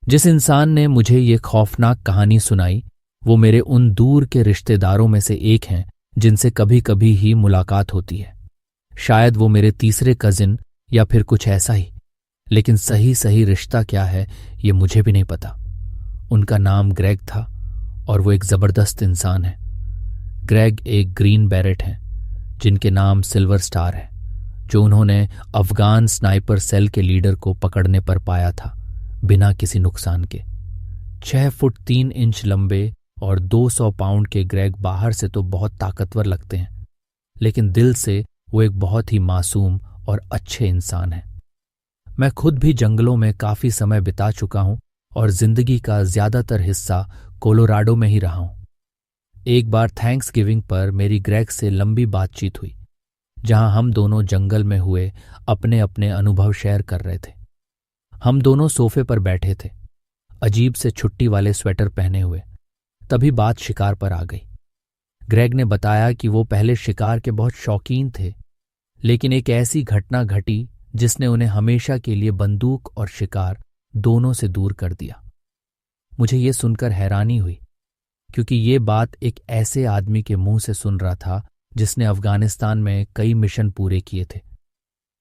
जिस इंसान ने मुझे ये खौफनाक कहानी सुनाई वो मेरे उन दूर के रिश्तेदारों में से एक हैं जिनसे कभी कभी ही मुलाकात होती है। शायद वो मेरे तीसरे कजिन या फिर कुछ ऐसा ही, लेकिन सही सही रिश्ता क्या है ये मुझे भी नहीं पता। उनका नाम ग्रेग था और वो एक जबरदस्त इंसान है। ग्रेग एक ग्रीन बैरेट हैं जिनके नाम सिल्वर स्टार है, जो उन्होंने अफगान स्नाइपर सेल के लीडर को पकड़ने पर पाया था बिना किसी नुकसान के। 6 फुट 3 इंच लंबे और 200 पाउंड के ग्रेग बाहर से तो बहुत ताकतवर लगते हैं, लेकिन दिल से वो एक बहुत ही मासूम और अच्छे इंसान हैं। मैं खुद भी जंगलों में काफी समय बिता चुका हूं और जिंदगी का ज्यादातर हिस्सा कोलोराडो में ही रहा हूं। एक बार थैंक्स गिविंग पर मेरी ग्रेग से लंबी बातचीत हुई, जहां हम दोनों जंगल में हुए अपने अपने अनुभव शेयर कर रहे थे। हम दोनों सोफे पर बैठे थे, अजीब से छुट्टी वाले स्वेटर पहने हुए। तभी बात शिकार पर आ गई। ग्रेग ने बताया कि वो पहले शिकार के बहुत शौकीन थे, लेकिन एक ऐसी घटना घटी जिसने उन्हें हमेशा के लिए बंदूक और शिकार दोनों से दूर कर दिया। मुझे ये सुनकर हैरानी हुई, क्योंकि ये बात एक ऐसे आदमी के मुंह से सुन रहा था जिसने अफगानिस्तान में कई मिशन पूरे किए थे।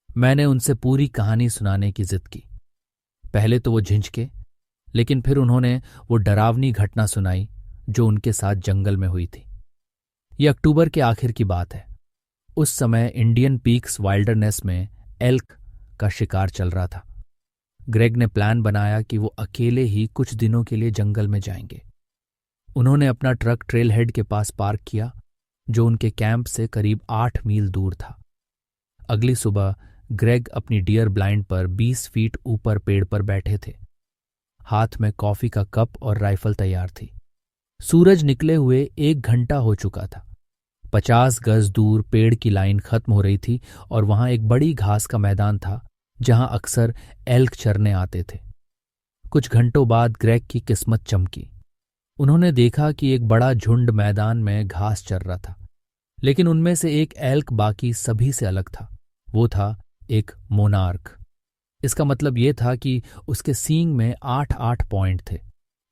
मैंने उनसे पूरी कहानी सुनाने की जिद की। पहले तो वो झिझके, लेकिन फिर उन्होंने वो डरावनी घटना सुनाई जो उनके साथ जंगल में हुई थी। ये अक्टूबर के आखिर की बात है। उस समय इंडियन पीक्स वाइल्डरनेस में एल्क का शिकार चल रहा था। ग्रेग ने प्लान बनाया कि वो अकेले ही कुछ दिनों के लिए जंगल में जाएंगे। उन्होंने अपना ट्रक ट्रेल हेड के पास पार्क किया, जो उनके कैंप से करीब 8 मील दूर था। अगली सुबह ग्रेग अपनी डियर ब्लाइंड पर 20 फीट ऊपर पेड़ पर बैठे थे। हाथ में कॉफी का कप और राइफल तैयार थी। सूरज निकले हुए 1 घंटा हो चुका था। 50 गज दूर पेड़ की लाइन खत्म हो रही थी और वहां एक बड़ी घास का मैदान था जहां अक्सर एल्क चरने आते थे। कुछ घंटों बाद ग्रेग की किस्मत चमकी। उन्होंने देखा कि एक बड़ा झुंड मैदान में घास चर रहा था, लेकिन उनमें से एक एल्क बाकी सभी से अलग था। वो था एक मोनार्क। इसका मतलब ये था कि उसके सींग में 8-8 पॉइंट थे,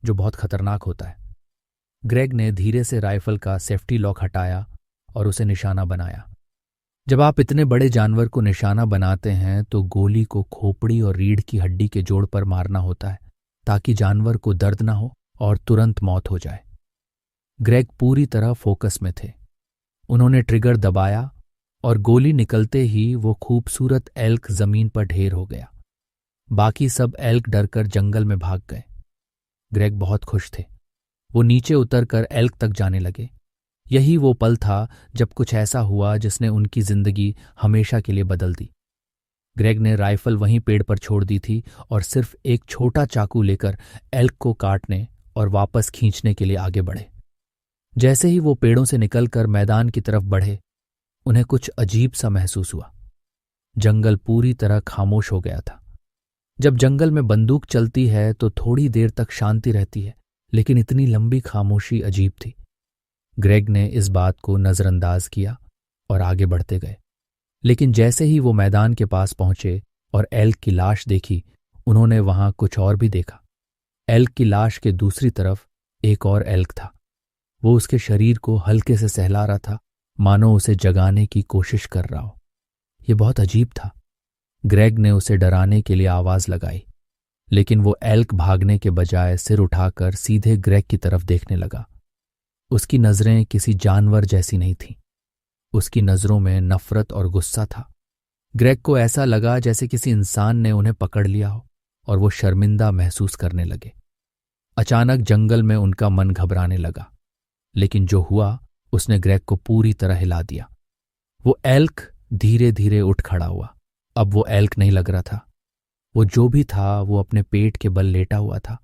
जो बहुत खतरनाक होता है। ग्रेग ने धीरे से राइफल का सेफ्टी लॉक हटाया और उसे निशाना बनाया। जब आप इतने बड़े जानवर को निशाना बनाते हैं तो गोली को खोपड़ी और रीढ़ की हड्डी के जोड़ पर मारना होता है, ताकि जानवर को दर्द ना हो और तुरंत मौत हो जाए। ग्रेग पूरी तरह फोकस में थे। उन्होंने ट्रिगर दबाया और गोली निकलते ही वो खूबसूरत एल्क जमीन पर ढेर हो गया। बाकी सब एल्क डरकर जंगल में भाग गए। ग्रेग बहुत खुश थे। वो नीचे उतरकर एल्क तक जाने लगे। यही वो पल था जब कुछ ऐसा हुआ जिसने उनकी जिंदगी हमेशा के लिए बदल दी। ग्रेग ने राइफल वहीं पेड़ पर छोड़ दी थी और सिर्फ एक छोटा चाकू लेकर एल्क को काटने और वापस खींचने के लिए आगे बढ़े। जैसे ही वो पेड़ों से निकलकर मैदान की तरफ बढ़े, उन्हें कुछ अजीब सा महसूस हुआ। जंगल पूरी तरह खामोश हो गया था। जब जंगल में बंदूक चलती है तो थोड़ी देर तक शांति रहती है, लेकिन इतनी लंबी खामोशी अजीब थी। ग्रेग ने इस बात को नजरअंदाज किया और आगे बढ़ते गए, लेकिन जैसे ही वो मैदान के पास पहुंचे और एल्क की लाश देखी, उन्होंने वहां कुछ और भी देखा। एल्क की लाश के दूसरी तरफ एक और एल्क था। वो उसके शरीर को हल्के से सहला रहा था, मानो उसे जगाने की कोशिश कर रहा हो। ये बहुत अजीब था। ग्रेग ने उसे डराने के लिए आवाज लगाई, लेकिन वो एल्क भागने के बजाय सिर उठाकर सीधे ग्रेग की तरफ देखने लगा। उसकी नजरें किसी जानवर जैसी नहीं थीं। उसकी नजरों में नफरत और गुस्सा था। ग्रेग को ऐसा लगा जैसे किसी इंसान ने उन्हें पकड़ लिया हो और वो शर्मिंदा महसूस करने लगे। अचानक जंगल में उनका मन घबराने लगा, लेकिन जो हुआ उसने ग्रेग को पूरी तरह हिला दिया। वो एल्क धीरे धीरे उठ खड़ा हुआ। अब वो एल्क नहीं लग रहा था। वो जो भी था वो अपने पेट के बल लेटा हुआ था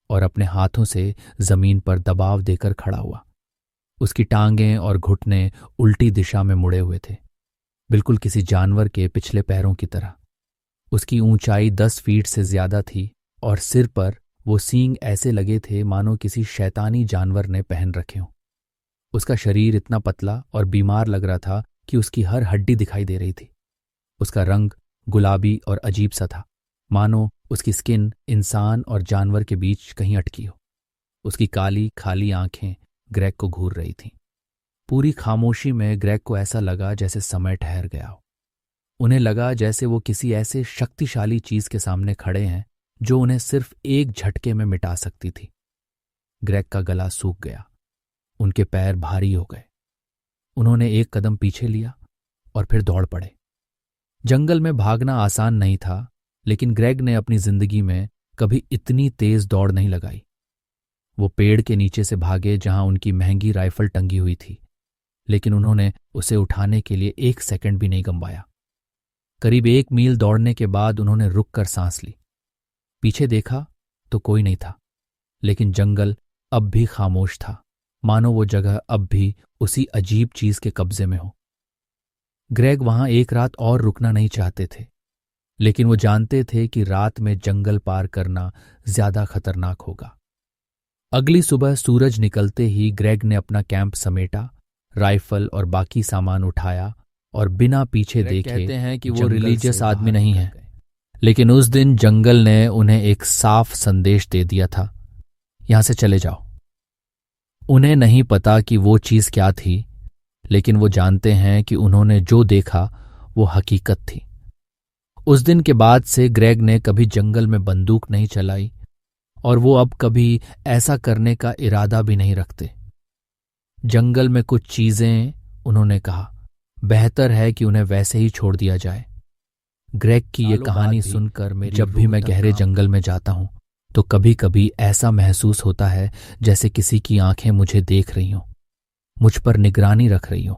और अपने हाथों से जमीन पर दबाव देकर खड़ा हुआ। उसकी टांगें और घुटने उल्टी दिशा में मुड़े हुए थे, बिल्कुल किसी जानवर के पिछले पैरों की तरह। उसकी ऊंचाई 10 फीट से ज्यादा थी और सिर पर वो सींग ऐसे लगे थे मानो किसी शैतानी जानवर ने पहन रखे हों। उसका शरीर इतना पतला और बीमार लग रहा था कि उसकी हर हड्डी दिखाई दे रही थी। उसका रंग गुलाबी और अजीब सा था, मानो उसकी स्किन इंसान और जानवर के बीच कहीं अटकी हो। उसकी काली खाली आंखें ग्रेग को घूर रही थीं। पूरी खामोशी में ग्रेग को ऐसा लगा जैसे समय ठहर गया हो। उन्हें लगा जैसे वो किसी ऐसे शक्तिशाली चीज के सामने खड़े हैं जो उन्हें सिर्फ एक झटके में मिटा सकती थी। ग्रेग का गला सूख गया, उनके पैर भारी हो गए। उन्होंने एक कदम पीछे लिया और फिर दौड़ पड़े। जंगल में भागना आसान नहीं था, लेकिन ग्रेग ने अपनी जिंदगी में कभी इतनी तेज दौड़ नहीं लगाई। वो पेड़ के नीचे से भागे जहां उनकी महंगी राइफल टंगी हुई थी, लेकिन उन्होंने उसे उठाने के लिए 1 सेकंड भी नहीं गंवाया। करीब 1 मील दौड़ने के बाद उन्होंने रुककर सांस ली। पीछे देखा तो कोई नहीं था, लेकिन जंगल अब भी खामोश था, मानो वो जगह अब भी उसी अजीब चीज के कब्जे में हो। ग्रेग वहां एक रात और रुकना नहीं चाहते थे, लेकिन वो जानते थे कि रात में जंगल पार करना ज्यादा खतरनाक होगा। अगली सुबह सूरज निकलते ही ग्रेग ने अपना कैंप समेटा, राइफल और बाकी सामान उठाया और बिना पीछे देखे, कहते हैं कि वो रिलीजियस आदमी नहीं है, लेकिन उस दिन जंगल ने उन्हें एक साफ संदेश दे दिया था, यहां से चले जाओ। उन्हें नहीं पता कि वो चीज क्या थी, लेकिन वो जानते हैं कि उन्होंने जो देखा वो हकीकत थी। उस दिन के बाद से ग्रेग ने कभी जंगल में बंदूक नहीं चलाई और वो अब कभी ऐसा करने का इरादा भी नहीं रखते। जंगल में कुछ चीजें, उन्होंने कहा, बेहतर है कि उन्हें वैसे ही छोड़ दिया जाए। ग्रेग की ये कहानी सुनकर जब भी मैं गहरे जंगल में जाता हूं तो कभी कभी ऐसा महसूस होता है जैसे किसी की आंखें मुझे देख रही हों, मुझ पर निगरानी रख रही हों,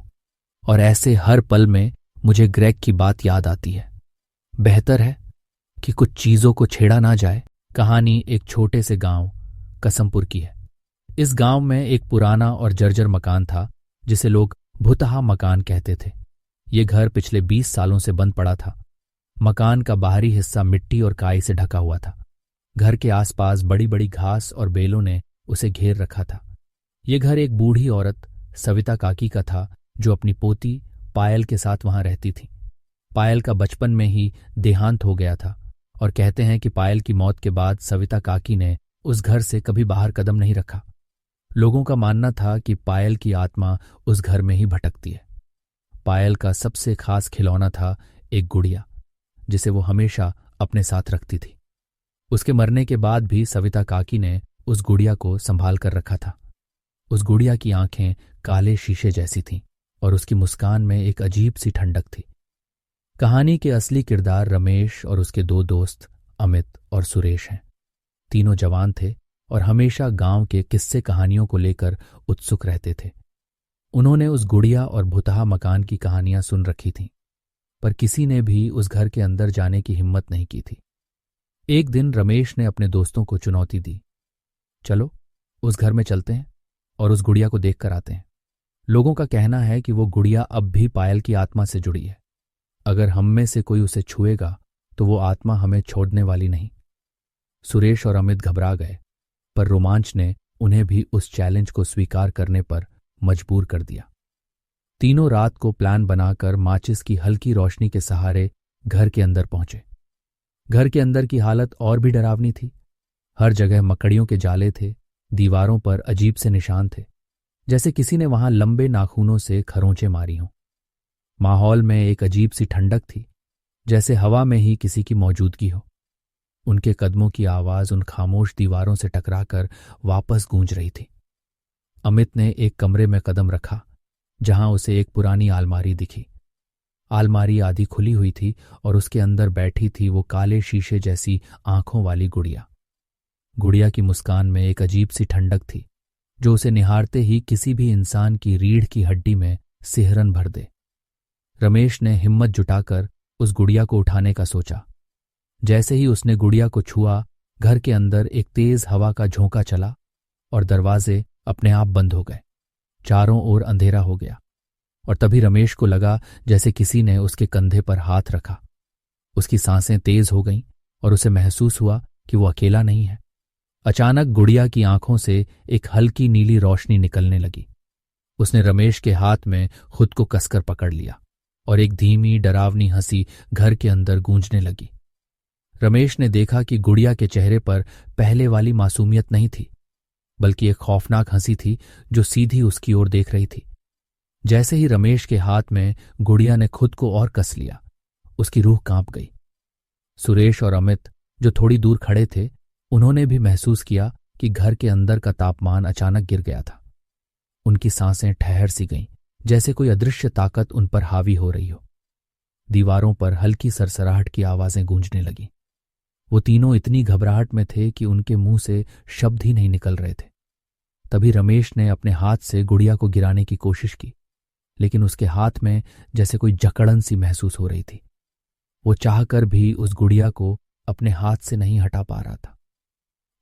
और ऐसे हर पल में मुझे ग्रेग की बात याद आती है। बेहतर है कि कुछ चीजों को छेड़ा ना जाए। कहानी एक छोटे से गांव कसमपुर की है। इस गांव में एक पुराना और जर्जर मकान था जिसे लोग भुतहा मकान कहते थे। ये घर पिछले 20 सालों से बंद पड़ा था। मकान का बाहरी हिस्सा मिट्टी और काई से ढका हुआ था। घर के आसपास बड़ी बड़ी घास और बेलों ने उसे घेर रखा था। ये घर एक बूढ़ी औरत सविता काकी का था जो अपनी पोती पायल के साथ वहां रहती थी। पायल का बचपन में ही देहांत हो गया था और कहते हैं कि पायल की मौत के बाद सविता काकी ने उस घर से कभी बाहर कदम नहीं रखा। लोगों का मानना था कि पायल की आत्मा उस घर में ही भटकती है। पायल का सबसे खास खिलौना था एक गुड़िया, जिसे वो हमेशा अपने साथ रखती थी। उसके मरने के बाद भी सविता काकी ने उस गुड़िया को संभाल कर रखा था। उस गुड़िया की आंखें काले शीशे जैसी थीं और उसकी मुस्कान में एक अजीब सी ठंडक थी। कहानी के असली किरदार रमेश और उसके 2 दोस्त अमित और सुरेश हैं। तीनों जवान थे और हमेशा गांव के किस्से कहानियों को लेकर उत्सुक रहते थे। उन्होंने उस गुड़िया और भुतहा मकान की कहानियां सुन रखी थीं, पर किसी ने भी उस घर के अंदर जाने की हिम्मत नहीं की थी। एक दिन रमेश ने अपने दोस्तों को चुनौती दी, चलो उस घर में चलते हैं और उस गुड़िया को देख कर आते हैं। लोगों का कहना है कि वो गुड़िया अब भी पायल की आत्मा से जुड़ी है। अगर हम में से कोई उसे छुएगा तो वो आत्मा हमें छोड़ने वाली नहीं। सुरेश और अमित घबरा गए, पर रोमांच ने उन्हें भी उस चैलेंज को स्वीकार करने पर मजबूर कर दिया। तीनों रात को प्लान बनाकर माचिस की हल्की रोशनी के सहारे घर के अंदर पहुंचे। घर के अंदर की हालत और भी डरावनी थी। हर जगह मकड़ियों के जाले थे, दीवारों पर अजीब से निशान थे, जैसे किसी ने वहां लंबे नाखूनों से खरोंचे मारी हों। माहौल में एक अजीब सी ठंडक थी, जैसे हवा में ही किसी की मौजूदगी हो। उनके कदमों की आवाज उन खामोश दीवारों से टकराकर वापस गूंज रही थी। अमित ने एक कमरे में कदम रखा जहां उसे एक पुरानी आलमारी दिखी। आलमारी आधी खुली हुई थी और उसके अंदर बैठी थी वो काले शीशे जैसी आंखों वाली गुड़िया। गुड़िया की मुस्कान में एक अजीब सी ठंडक थी जो उसे निहारते ही किसी भी इंसान की रीढ़ की हड्डी में सिहरन भर दे। रमेश ने हिम्मत जुटाकर उस गुड़िया को उठाने का सोचा। जैसे ही उसने गुड़िया को छुआ, घर के अंदर एक तेज हवा का झोंका चला और दरवाजे अपने आप बंद हो गए। चारों ओर अंधेरा हो गया और तभी रमेश को लगा जैसे किसी ने उसके कंधे पर हाथ रखा। उसकी सांसें तेज हो गईं और उसे महसूस हुआ कि वो अकेला नहीं है। अचानक गुड़िया की आंखों से एक हल्की नीली रोशनी निकलने लगी। उसने रमेश के हाथ में खुद को कसकर पकड़ लिया और एक धीमी डरावनी हंसी घर के अंदर गूंजने लगी। रमेश ने देखा कि गुड़िया के चेहरे पर पहले वाली मासूमियत नहीं थी, बल्कि एक खौफनाक हंसी थी जो सीधी उसकी ओर देख रही थी। जैसे ही रमेश के हाथ में गुड़िया ने खुद को और कस लिया, उसकी रूह कांप गई। सुरेश और अमित जो थोड़ी दूर खड़े थे, उन्होंने भी महसूस किया कि घर के अंदर का तापमान अचानक गिर गया था। उनकी सांसें ठहर सी गईं, जैसे कोई अदृश्य ताकत उन पर हावी हो रही हो। दीवारों पर हल्की सरसराहट की आवाजें गूंजने लगीं। वो तीनों इतनी घबराहट में थे कि उनके मुंह से शब्द ही नहीं निकल रहे थे। तभी रमेश ने अपने हाथ से गुड़िया को गिराने की कोशिश की, लेकिन उसके हाथ में जैसे कोई जकड़न सी महसूस हो रही थी। वो चाहकर भी उस गुड़िया को अपने हाथ से नहीं हटा पा रहा था।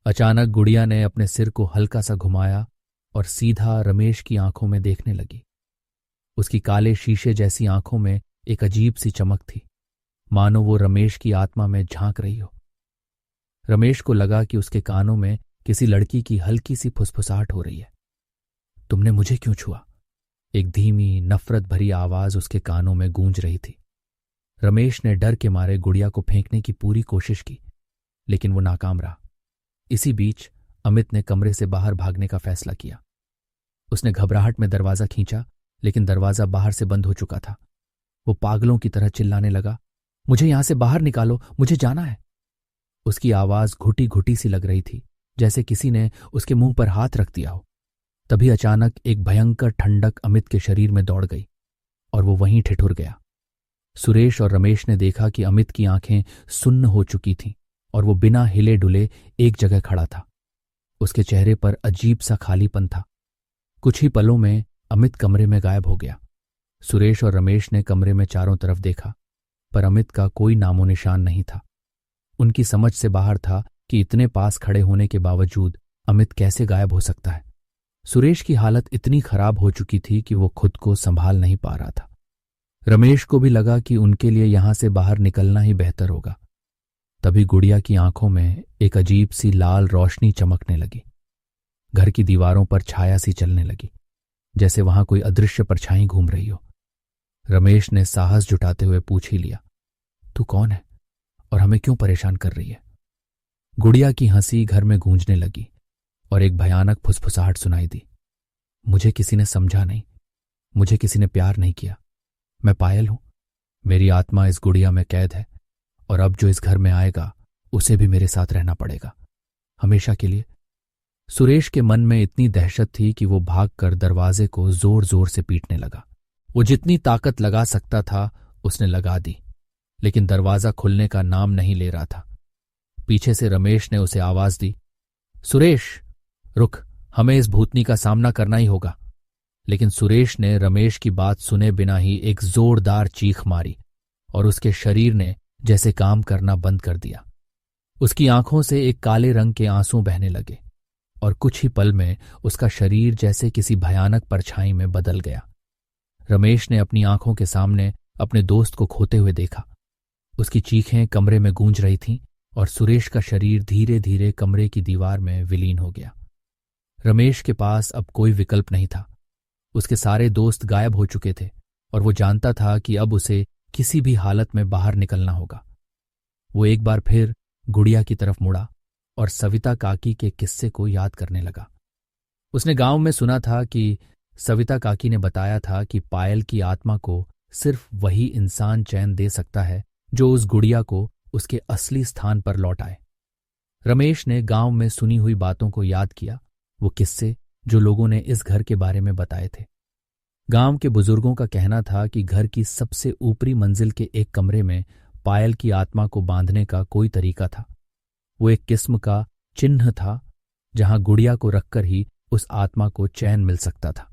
अचानक गुड़िया ने अपने सिर को हल्का सा घुमाया और सीधा रमेश की आंखों में देखने लगी। उसकी काले शीशे जैसी आंखों में एक अजीब सी चमक थी, मानो वो रमेश की आत्मा में झांक रही हो। रमेश को लगा कि उसके कानों में किसी लड़की की हल्की सी फुसफुसाहट हो रही है। तुमने मुझे क्यों छुआ? एक धीमी नफरत भरी आवाज उसके कानों में गूंज रही थी। रमेश ने डर के मारे गुड़िया को फेंकने की पूरी कोशिश की, लेकिन वो नाकाम रहा। इसी बीच अमित ने कमरे से बाहर भागने का फैसला किया। उसने घबराहट में दरवाजा खींचा, लेकिन दरवाजा बाहर से बंद हो चुका था। वो पागलों की तरह चिल्लाने लगा, मुझे यहां से बाहर निकालो, मुझे जाना है। उसकी आवाज घुटी घुटी सी लग रही थी, जैसे किसी ने उसके मुंह पर हाथ रख दिया हो। तभी अचानक एक भयंकर ठंडक अमित के शरीर में दौड़ गई और वो वहीं ठिठुर गया। सुरेश और रमेश ने देखा कि अमित की आंखें सुन्न हो चुकी थीं और वो बिना हिले डुले एक जगह खड़ा था। उसके चेहरे पर अजीब सा खालीपन था। कुछ ही पलों में अमित कमरे में गायब हो गया। सुरेश और रमेश ने कमरे में चारों तरफ देखा, पर अमित का कोई नामो निशान नहीं था। उनकी समझ से बाहर था कि इतने पास खड़े होने के बावजूद अमित कैसे गायब हो सकता है। सुरेश की हालत इतनी खराब हो चुकी थी कि वो खुद को संभाल नहीं पा रहा था। रमेश को भी लगा कि उनके लिए यहां से बाहर निकलना ही बेहतर होगा। तभी गुड़िया की आंखों में एक अजीब सी लाल रोशनी चमकने लगी। घर की दीवारों पर छाया सी चलने लगी, जैसे वहां कोई अदृश्य परछाई घूम रही हो। रमेश ने साहस जुटाते हुए पूछ ही लिया, तू कौन है और हमें क्यों परेशान कर रही है? गुड़िया की हंसी घर में गूंजने लगी और एक भयानक फुसफुसाहट सुनाई दी। मुझे किसी ने समझा नहीं, मुझे किसी ने प्यार नहीं किया। मैं पायल हूं, मेरी आत्मा इस गुड़िया में कैद है और अब जो इस घर में आएगा उसे भी मेरे साथ रहना पड़ेगा, हमेशा के लिए। सुरेश के मन में इतनी दहशत थी कि वो भागकर दरवाजे को जोर जोर से पीटने लगा। वो जितनी ताकत लगा सकता था उसने लगा दी, लेकिन दरवाजा खुलने का नाम नहीं ले रहा था। पीछे से रमेश ने उसे आवाज दी, सुरेश रुक, हमें इस भूतनी का सामना करना ही होगा। लेकिन सुरेश ने रमेश की बात सुने बिना ही एक जोरदार चीख मारी और उसके शरीर ने जैसे काम करना बंद कर दिया। उसकी आंखों से एक काले रंग के आंसू बहने लगे और कुछ ही पल में उसका शरीर जैसे किसी भयानक परछाई में बदल गया। रमेश ने अपनी आंखों के सामने अपने दोस्त को खोते हुए देखा। उसकी चीखें कमरे में गूंज रही थीं और सुरेश का शरीर धीरे धीरे कमरे की दीवार में विलीन हो गया। रमेश के पास अब कोई विकल्प नहीं था। उसके सारे दोस्त गायब हो चुके थे और वो जानता था कि अब उसे किसी भी हालत में बाहर निकलना होगा। वो एक बार फिर गुड़िया की तरफ मुड़ा और सविता काकी के किस्से को याद करने लगा। उसने गांव में सुना था कि सविता काकी ने बताया था कि पायल की आत्मा को सिर्फ वही इंसान चैन दे सकता है जो उस गुड़िया को उसके असली स्थान पर लौटाए। रमेश ने गांव में सुनी हुई बातों को याद किया, वो किस्से जो लोगों ने इस घर के बारे में बताए थे। गांव के बुजुर्गों का कहना था कि घर की सबसे ऊपरी मंजिल के एक कमरे में पायल की आत्मा को बांधने का कोई तरीका था। वो एक किस्म का चिन्ह था जहां गुड़िया को रखकर ही उस आत्मा को चैन मिल सकता था।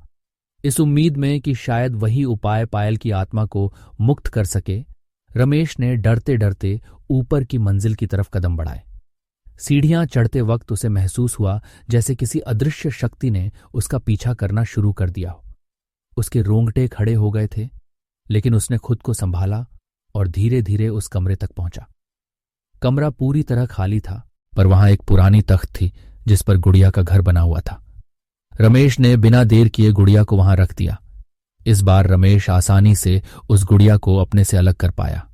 इस उम्मीद में कि शायद वही उपाय पायल की आत्मा को मुक्त कर सके, रमेश ने डरते डरते ऊपर की मंजिल की तरफ कदम बढ़ाए। सीढ़ियां चढ़ते वक्त उसे महसूस हुआ जैसे किसी अदृश्य शक्ति ने उसका पीछा करना शुरू कर दिया हो। उसके रोंगटे खड़े हो गए थे, लेकिन उसने खुद को संभाला और धीरे धीरे उस कमरे तक पहुंचा। कमरा पूरी तरह खाली था, पर वहां एक पुरानी तख्त थी जिस पर गुड़िया का घर बना हुआ था। रमेश ने बिना देर किए गुड़िया को वहां रख दिया। इस बार रमेश आसानी से उस गुड़िया को अपने से अलग कर पाया।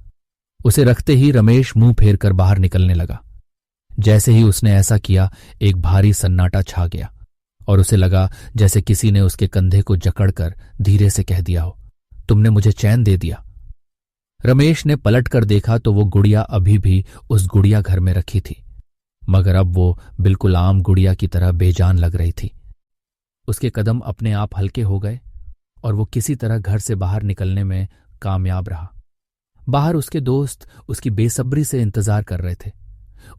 उसे रखते ही रमेश मुंह फेर कर बाहर निकलने लगा। जैसे ही उसने ऐसा किया, एक भारी सन्नाटा छा गया और उसे लगा जैसे किसी ने उसके कंधे को जकड़कर धीरे से कह दिया हो, तुमने मुझे चैन दे दिया। रमेश ने पलट कर देखा तो वो गुड़िया अभी भी उस गुड़िया घर में रखी थी, मगर अब वो बिल्कुल आम गुड़िया की तरह बेजान लग रही थी। उसके कदम अपने आप हल्के हो गए और वो किसी तरह घर से बाहर निकलने में कामयाब रहा। बाहर उसके दोस्त उसकी बेसब्री से इंतजार कर रहे थे।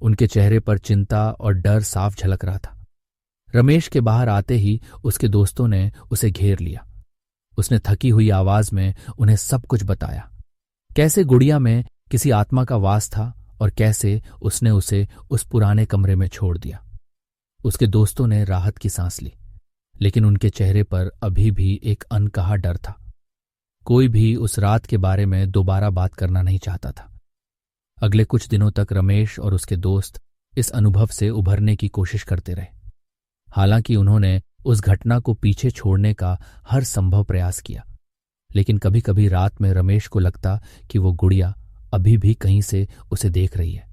उनके चेहरे पर चिंता और डर साफ झलक रहा था। रमेश के बाहर आते ही उसके दोस्तों ने उसे घेर लिया। उसने थकी हुई आवाज में उन्हें सब कुछ बताया, कैसे गुड़िया में किसी आत्मा का वास था और कैसे उसने उसे उस पुराने कमरे में छोड़ दिया। उसके दोस्तों ने राहत की सांस ली, लेकिन उनके चेहरे पर अभी भी एक अनकहा डर था। कोई भी उस रात के बारे में दोबारा बात करना नहीं चाहता था। अगले कुछ दिनों तक रमेश और उसके दोस्त इस अनुभव से उभरने की कोशिश करते रहे। हालांकि उन्होंने उस घटना को पीछे छोड़ने का हर संभव प्रयास किया, लेकिन कभी कभी रात में रमेश को लगता कि वो गुड़िया अभी भी कहीं से उसे देख रही है।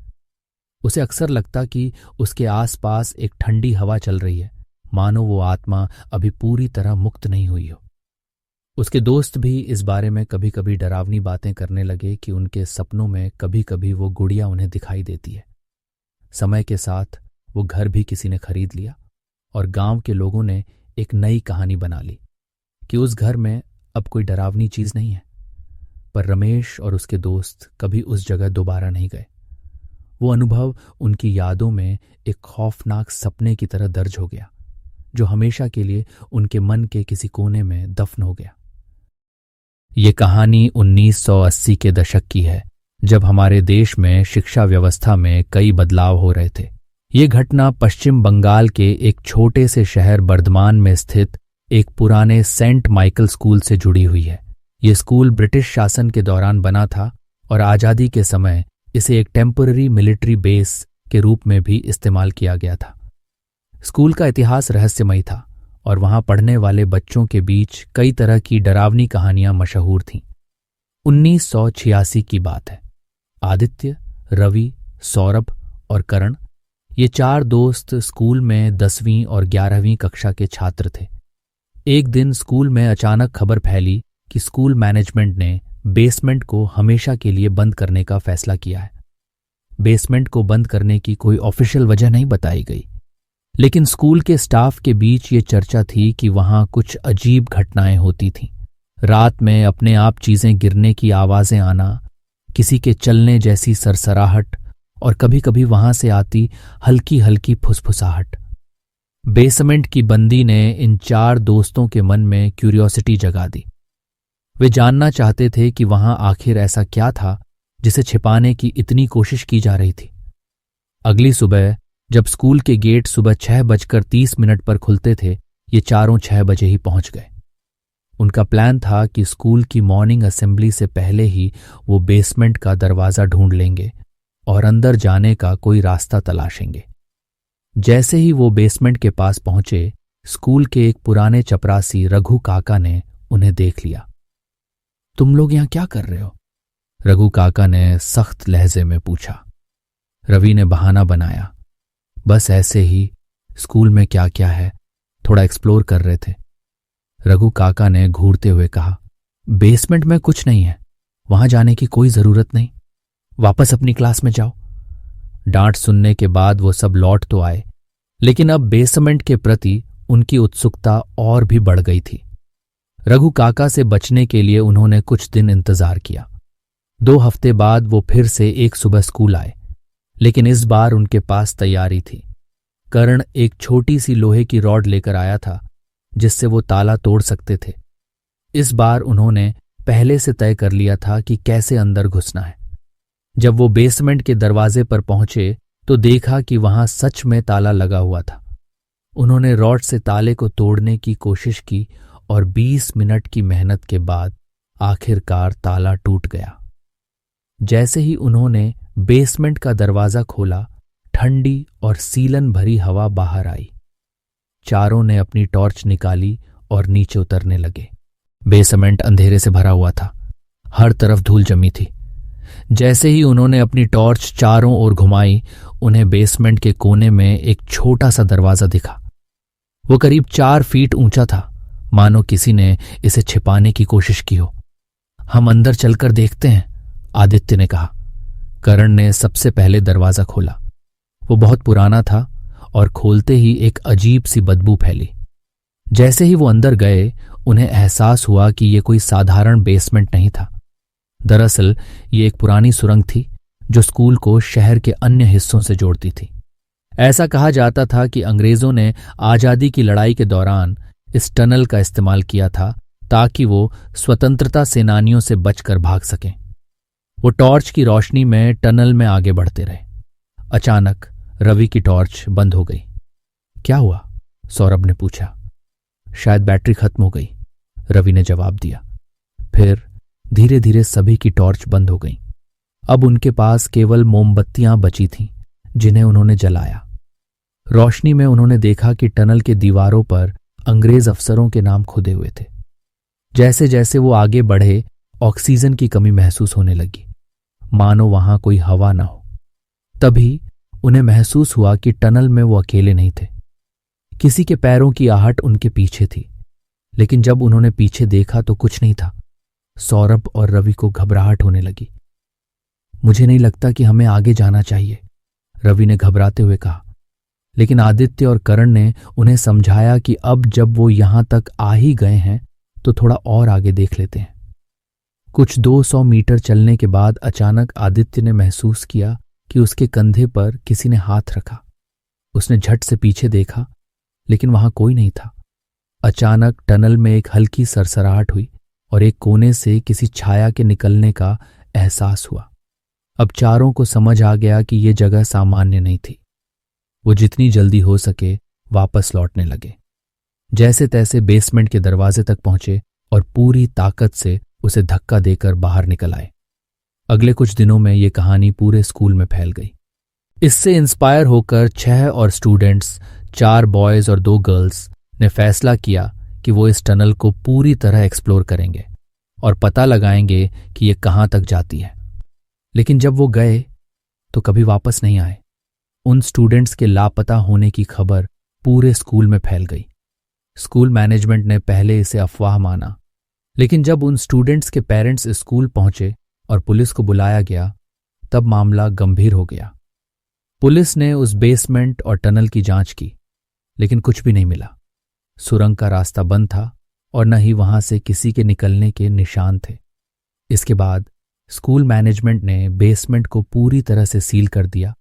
उसे अक्सर लगता कि उसके आसपास एक ठंडी हवा चल रही है, मानो वो आत्मा अभी पूरी तरह मुक्त नहीं हुई हो। उसके दोस्त भी इस बारे में कभी कभी डरावनी बातें करने लगे कि उनके सपनों में कभी कभी वो गुड़िया उन्हें दिखाई देती है। समय के साथ वो घर भी किसी ने खरीद लिया और गांव के लोगों ने एक नई कहानी बना ली कि उस घर में अब कोई डरावनी चीज नहीं है। पर रमेश और उसके दोस्त कभी उस जगह दोबारा नहीं गए। वो अनुभव उनकी यादों में एक खौफनाक सपने की तरह दर्ज हो गया, जो हमेशा के लिए उनके मन के किसी कोने में दफन हो गया। ये कहानी 1980 के दशक की है, जब हमारे देश में शिक्षा व्यवस्था में कई बदलाव हो रहे थे। ये घटना पश्चिम बंगाल के एक छोटे से शहर बर्धमान में स्थित एक पुराने सेंट माइकल स्कूल से जुड़ी हुई है। ये स्कूल ब्रिटिश शासन के दौरान बना था और आज़ादी के समय इसे एक टेम्पररी मिलिट्री बेस के रूप में भी इस्तेमाल किया गया था। स्कूल का इतिहास रहस्यमयी था और वहां पढ़ने वाले बच्चों के बीच कई तरह की डरावनी कहानियां मशहूर थीं। 1986 की बात है। आदित्य, रवि, सौरभ और करण, ये 4 दोस्त स्कूल में 10वीं और 11वीं कक्षा के छात्र थे। एक दिन स्कूल में अचानक खबर फैली कि स्कूल मैनेजमेंट ने बेसमेंट को हमेशा के लिए बंद करने का फैसला किया है। बेसमेंट को बंद करने की कोई ऑफिशियल वजह नहीं बताई गई, लेकिन स्कूल के स्टाफ के बीच ये चर्चा थी कि वहां कुछ अजीब घटनाएं होती थीं। रात में अपने आप चीजें गिरने की आवाजें आना, किसी के चलने जैसी सरसराहट और कभी कभी वहां से आती हल्की हल्की फुसफुसाहट। बेसमेंट की बंदी ने इन 4 दोस्तों के मन में क्यूरियोसिटी जगा दी। वे जानना चाहते थे कि वहां आखिर ऐसा क्या था जिसे छिपाने की इतनी कोशिश की जा रही थी। अगली सुबह जब स्कूल के गेट सुबह 6:30 पर खुलते थे, ये चारों 6 बजे ही पहुंच गए। उनका प्लान था कि स्कूल की मॉर्निंग असेंबली से पहले ही वो बेसमेंट का दरवाजा ढूंढ लेंगे और अंदर जाने का कोई रास्ता तलाशेंगे। जैसे ही वो बेसमेंट के पास पहुंचे, स्कूल के एक पुराने चपरासी रघु काका ने उन्हें देख लिया। तुम लोग यहां क्या कर रहे हो? रघु काका ने सख्त लहजे में पूछा। रवि ने बहाना बनाया, बस ऐसे ही, स्कूल में क्या क्या है, थोड़ा एक्सप्लोर कर रहे थे। रघु काका ने घूरते हुए कहा, बेसमेंट में कुछ नहीं है, वहां जाने की कोई जरूरत नहीं, वापस अपनी क्लास में जाओ। डांट सुनने के बाद वो सब लौट तो आए, लेकिन अब बेसमेंट के प्रति उनकी उत्सुकता और भी बढ़ गई थी। रघु काका से बचने के लिए उन्होंने कुछ दिन इंतजार किया। 2 हफ्ते बाद वो फिर से एक सुबह स्कूल आए, लेकिन इस बार उनके पास तैयारी थी। कर्ण एक छोटी सी लोहे की रॉड लेकर आया था, जिससे वो ताला तोड़ सकते थे। इस बार उन्होंने पहले से तय कर लिया था कि कैसे अंदर घुसना है। जब वो बेसमेंट के दरवाजे पर पहुंचे तो देखा कि वहां सच में ताला लगा हुआ था। उन्होंने रॉड से ताले को तोड़ने की कोशिश की और 20 मिनट की मेहनत के बाद आखिरकार ताला टूट गया। जैसे ही उन्होंने बेसमेंट का दरवाजा खोला, ठंडी और सीलन भरी हवा बाहर आई। चारों ने अपनी टॉर्च निकाली और नीचे उतरने लगे। बेसमेंट अंधेरे से भरा हुआ था, हर तरफ धूल जमी थी। जैसे ही उन्होंने अपनी टॉर्च चारों ओर घुमाई, उन्हें बेसमेंट के कोने में एक छोटा सा दरवाजा दिखा। वो करीब 4 फीट ऊंचा था, मानो किसी ने इसे छिपाने की कोशिश की हो। हम अंदर चलकर देखते हैं, आदित्य ने कहा। करण ने सबसे पहले दरवाजा खोला। वो बहुत पुराना था और खोलते ही एक अजीब सी बदबू फैली। जैसे ही वो अंदर गए, उन्हें एहसास हुआ कि ये कोई साधारण बेसमेंट नहीं था। दरअसल ये एक पुरानी सुरंग थी जो स्कूल को शहर के अन्य हिस्सों से जोड़ती थी। ऐसा कहा जाता था कि अंग्रेजों ने आजादी की लड़ाई के दौरान इस टनल का इस्तेमाल किया था ताकि वो स्वतंत्रता सेनानियों से बचकर भाग सकें। वो टॉर्च की रोशनी में टनल में आगे बढ़ते रहे। अचानक रवि की टॉर्च बंद हो गई। क्या हुआ? सौरभ ने पूछा। शायद बैटरी खत्म हो गई, रवि ने जवाब दिया। फिर धीरे धीरे सभी की टॉर्च बंद हो गई। अब उनके पास केवल मोमबत्तियां बची थीं, जिन्हें उन्होंने जलाया। रोशनी में उन्होंने देखा कि टनल के दीवारों पर अंग्रेज अफसरों के नाम खुदे हुए थे। जैसे जैसे वो आगे बढ़े, ऑक्सीजन की कमी महसूस होने लगी, मानो वहां कोई हवा ना हो। तभी उन्हें महसूस हुआ कि टनल में वो अकेले नहीं थे। किसी के पैरों की आहट उनके पीछे थी, लेकिन जब उन्होंने पीछे देखा तो कुछ नहीं था। सौरभ और रवि को घबराहट होने लगी। मुझे नहीं लगता कि हमें आगे जाना चाहिए, रवि ने घबराते हुए कहा। लेकिन आदित्य और करण ने उन्हें समझाया कि अब जब वो यहां तक आ ही गए हैं तो थोड़ा और आगे देख लेते हैं। कुछ 200 मीटर चलने के बाद अचानक आदित्य ने महसूस किया कि उसके कंधे पर किसी ने हाथ रखा। उसने झट से पीछे देखा, लेकिन वहां कोई नहीं था। अचानक टनल में एक हल्की सरसराहट हुई और एक कोने से किसी छाया के निकलने का एहसास हुआ। अब चारों को समझ आ गया कि ये जगह सामान्य नहीं थी। वो जितनी जल्दी हो सके वापस लौटने लगे। जैसे तैसे बेसमेंट के दरवाजे तक पहुंचे और पूरी ताकत से उसे धक्का देकर बाहर निकल आए। अगले कुछ दिनों में ये कहानी पूरे स्कूल में फैल गई। इससे इंस्पायर होकर 6 और स्टूडेंट्स, 4 बॉयज और 2 गर्ल्स ने फैसला किया कि वो इस टनल को पूरी तरह एक्सप्लोर करेंगे और पता लगाएंगे कि ये कहां तक जाती है। लेकिन जब वो गए तो कभी वापस नहीं आए। उन स्टूडेंट्स के लापता होने की खबर पूरे स्कूल में फैल गई। स्कूल मैनेजमेंट ने पहले इसे अफवाह माना, लेकिन जब उन स्टूडेंट्स के पेरेंट्स स्कूल पहुंचे और पुलिस को बुलाया गया, तब मामला गंभीर हो गया। पुलिस ने उस बेसमेंट और टनल की जांच की, लेकिन कुछ भी नहीं मिला। सुरंग का रास्ता बंद था और न ही वहां से किसी के निकलने के निशान थे। इसके बाद स्कूल मैनेजमेंट ने बेसमेंट को पूरी तरह से सील कर दिया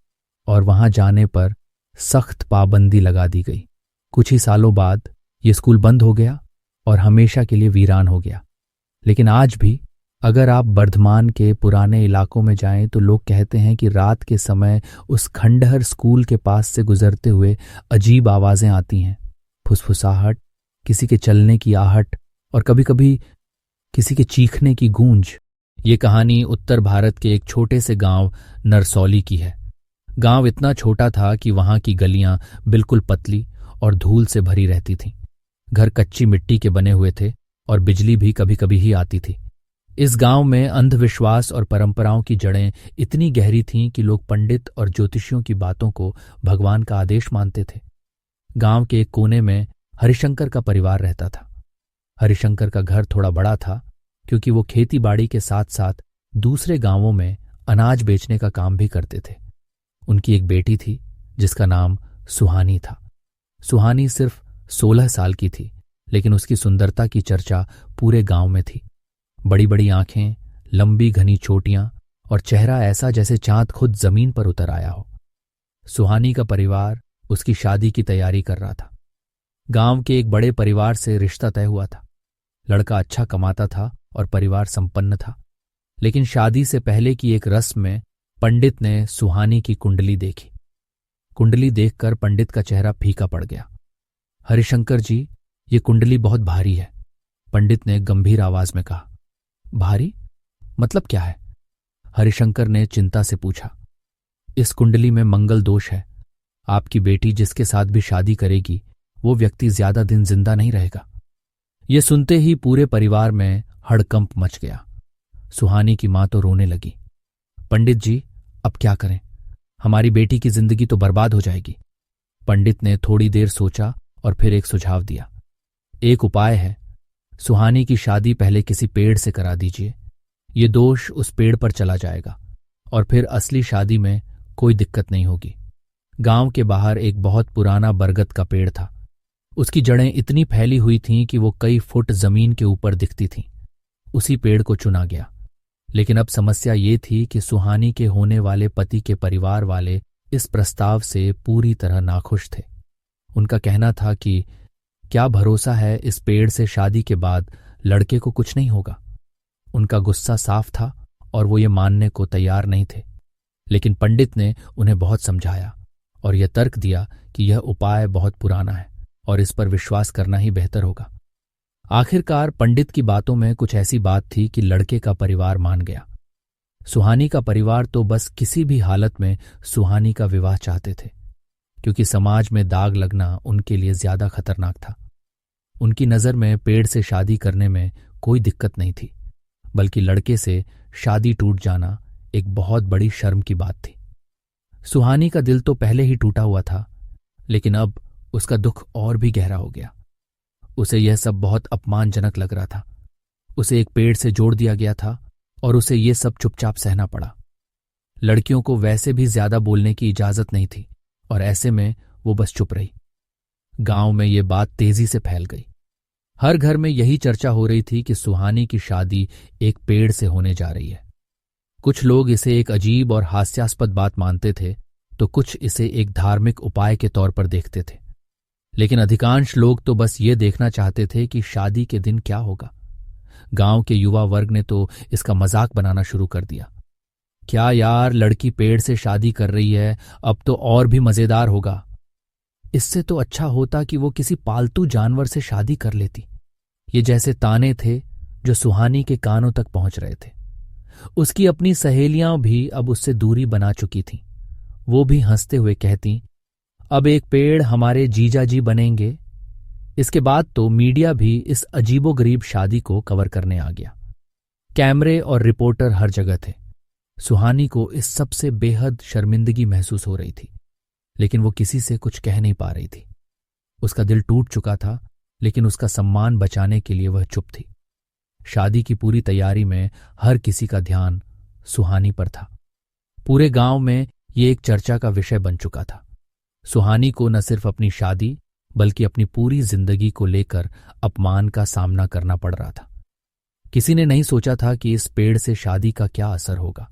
और वहां जाने पर सख्त पाबंदी लगा दी गई। कुछ ही सालों बाद ये स्कूल बंद हो गया और हमेशा के लिए वीरान हो गया। लेकिन आज भी अगर आप बर्धमान के पुराने इलाकों में जाएं तो लोग कहते हैं कि रात के समय उस खंडहर स्कूल के पास से गुजरते हुए अजीब आवाजें आती हैं, फुसफुसाहट, किसी के चलने की आहट और कभी-कभी किसी के चीखने की गूंज। ये कहानी उत्तर भारत के एक छोटे से गांव नरसौली की है। गांव इतना छोटा था कि वहां की गलियां बिल्कुल पतली और धूल से भरी रहती थीं। घर कच्ची मिट्टी के बने हुए थे और बिजली भी कभी कभी ही आती थी। इस गांव में अंधविश्वास और परंपराओं की जड़ें इतनी गहरी थीं कि लोग पंडित और ज्योतिषियों की बातों को भगवान का आदेश मानते थे। गांव के एक कोने में हरिशंकर का परिवार रहता था। हरिशंकर का घर थोड़ा बड़ा था क्योंकि वो खेती बाड़ी के साथ साथ दूसरे गांवों में अनाज बेचने का काम भी करते थे। उनकी एक बेटी थी जिसका नाम सुहानी था। सुहानी सिर्फ 16 साल की थी, लेकिन उसकी सुंदरता की चर्चा पूरे गांव में थी। बड़ी बड़ी आंखें, लंबी घनी चोटियां और चेहरा ऐसा जैसे चांद खुद जमीन पर उतर आया हो। सुहानी का परिवार उसकी शादी की तैयारी कर रहा था। गांव के एक बड़े परिवार से रिश्ता तय हुआ था। लड़का अच्छा कमाता था और परिवार संपन्न था। लेकिन शादी से पहले की एक रस्म में पंडित ने सुहानी की कुंडली देखी। कुंडली देखकर पंडित का चेहरा फीका पड़ गया। हरिशंकर जी, ये कुंडली बहुत भारी है, पंडित ने गंभीर आवाज में कहा। भारी? मतलब क्या है? हरिशंकर ने चिंता से पूछा। इस कुंडली में मंगल दोष है। आपकी बेटी जिसके साथ भी शादी करेगी वो व्यक्ति ज्यादा दिन जिंदा नहीं रहेगा। ये सुनते ही पूरे परिवार में हड़कंप मच गया। सुहानी की मां तो रोने लगी। पंडित जी, अब क्या करें? हमारी बेटी की जिंदगी तो बर्बाद हो जाएगी। पंडित ने थोड़ी देर सोचा और फिर एक सुझाव दिया। एक उपाय है, सुहानी की शादी पहले किसी पेड़ से करा दीजिए। ये दोष उस पेड़ पर चला जाएगा और फिर असली शादी में कोई दिक्कत नहीं होगी। गांव के बाहर एक बहुत पुराना बरगद का पेड़ था। उसकी जड़ें इतनी फैली हुई थीं कि वो कई फुट जमीन के ऊपर दिखती थीं। उसी पेड़ को चुना गया। लेकिन अब समस्या ये थी कि सुहानी के होने वाले पति के परिवार वाले इस प्रस्ताव से पूरी तरह नाखुश थे। उनका कहना था कि क्या भरोसा है इस पेड़ से शादी के बाद लड़के को कुछ नहीं होगा। उनका गुस्सा साफ था और वो ये मानने को तैयार नहीं थे। लेकिन पंडित ने उन्हें बहुत समझाया और यह तर्क दिया कि यह उपाय बहुत पुराना है और इस पर विश्वास करना ही बेहतर होगा। आखिरकार पंडित की बातों में कुछ ऐसी बात थी कि लड़के का परिवार मान गया। सुहानी का परिवार तो बस किसी भी हालत में सुहानी का विवाह चाहते थे, क्योंकि समाज में दाग लगना उनके लिए ज्यादा खतरनाक था। उनकी नजर में पेड़ से शादी करने में कोई दिक्कत नहीं थी, बल्कि लड़के से शादी टूट जाना एक बहुत बड़ी शर्म की बात थी। सुहानी का दिल तो पहले ही टूटा हुआ था, लेकिन अब उसका दुख और भी गहरा हो गया। उसे यह सब बहुत अपमानजनक लग रहा था। उसे एक पेड़ से जोड़ दिया गया था और उसे ये सब चुपचाप सहना पड़ा। लड़कियों को वैसे भी ज्यादा बोलने की इजाजत नहीं थी और ऐसे में वो बस चुप रही। गांव में ये बात तेजी से फैल गई। हर घर में यही चर्चा हो रही थी कि सुहानी की शादी एक पेड़ से होने जा रही है। कुछ लोग इसे एक अजीब और हास्यास्पद बात मानते थे, तो कुछ इसे एक धार्मिक उपाय के तौर पर देखते थे। लेकिन अधिकांश लोग तो बस ये देखना चाहते थे कि शादी के दिन क्या होगा। गांव के युवा वर्ग ने तो इसका मजाक बनाना शुरू कर दिया। क्या यार, लड़की पेड़ से शादी कर रही है, अब तो और भी मजेदार होगा। इससे तो अच्छा होता कि वो किसी पालतू जानवर से शादी कर लेती। ये जैसे ताने थे जो सुहानी के कानों तक पहुंच रहे थे। उसकी अपनी सहेलियां भी अब उससे दूरी बना चुकी थीं। वो भी हंसते हुए कहती, अब एक पेड़ हमारे जीजाजी बनेंगे। इसके बाद तो मीडिया भी इस अजीबोगरीब शादी को कवर करने आ गया। कैमरे और रिपोर्टर हर जगह थे। सुहानी को इस सब से बेहद शर्मिंदगी महसूस हो रही थी, लेकिन वो किसी से कुछ कह नहीं पा रही थी। उसका दिल टूट चुका था, लेकिन उसका सम्मान बचाने के लिए वह चुप थी। शादी की पूरी तैयारी में हर किसी का ध्यान सुहानी पर था। पूरे गांव में ये एक चर्चा का विषय बन चुका था। सुहानी को न सिर्फ अपनी शादी बल्कि अपनी पूरी जिंदगी को लेकर अपमान का सामना करना पड़ रहा था। किसी ने नहीं सोचा था कि इस पेड़ से शादी का क्या असर होगा,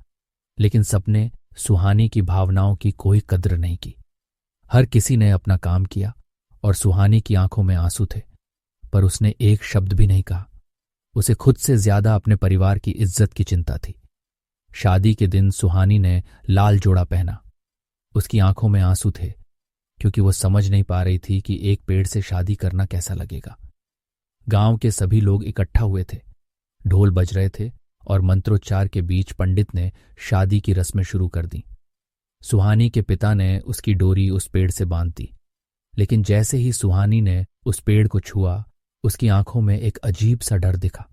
लेकिन सबने सुहानी की भावनाओं की कोई कद्र नहीं की। हर किसी ने अपना काम किया और सुहानी की आंखों में आंसू थे, पर उसने एक शब्द भी नहीं कहा। उसे खुद से ज्यादा अपने परिवार की इज्जत की चिंता थी। शादी के दिन सुहानी ने लाल जोड़ा पहना। उसकी आंखों में आंसू थे, क्योंकि वो समझ नहीं पा रही थी कि एक पेड़ से शादी करना कैसा लगेगा। गांव के सभी लोग इकट्ठा हुए थे। ढोल बज रहे थे और मंत्रोच्चार के बीच पंडित ने शादी की रस्में शुरू कर दी। सुहानी के पिता ने उसकी डोरी उस पेड़ से बांध दी, लेकिन जैसे ही सुहानी ने उस पेड़ को छुआ, उसकी आंखों में एक अजीब सा डर दिखा।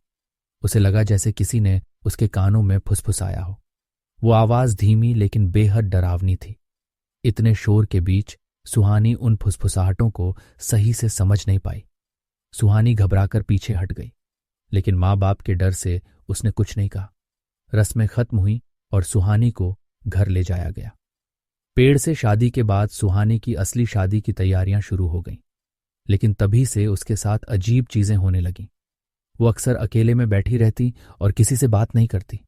उसे लगा जैसे किसी ने उसके कानों में फुसफुसाया हो। वो आवाज धीमी लेकिन बेहद डरावनी थी। इतने शोर के बीच सुहानी उन फुसफुसाहटों को सही से समझ नहीं पाई। सुहानी घबराकर पीछे हट गई, लेकिन माँ बाप के डर से उसने कुछ नहीं कहा। रस्में खत्म हुई और सुहानी को घर ले जाया गया। पेड़ से शादी के बाद सुहानी की असली शादी की तैयारियां शुरू हो गईं, लेकिन तभी से उसके साथ अजीब चीजें होने लगीं। वो अक्सर अकेले में बैठी रहती और किसी से बात नहीं करती।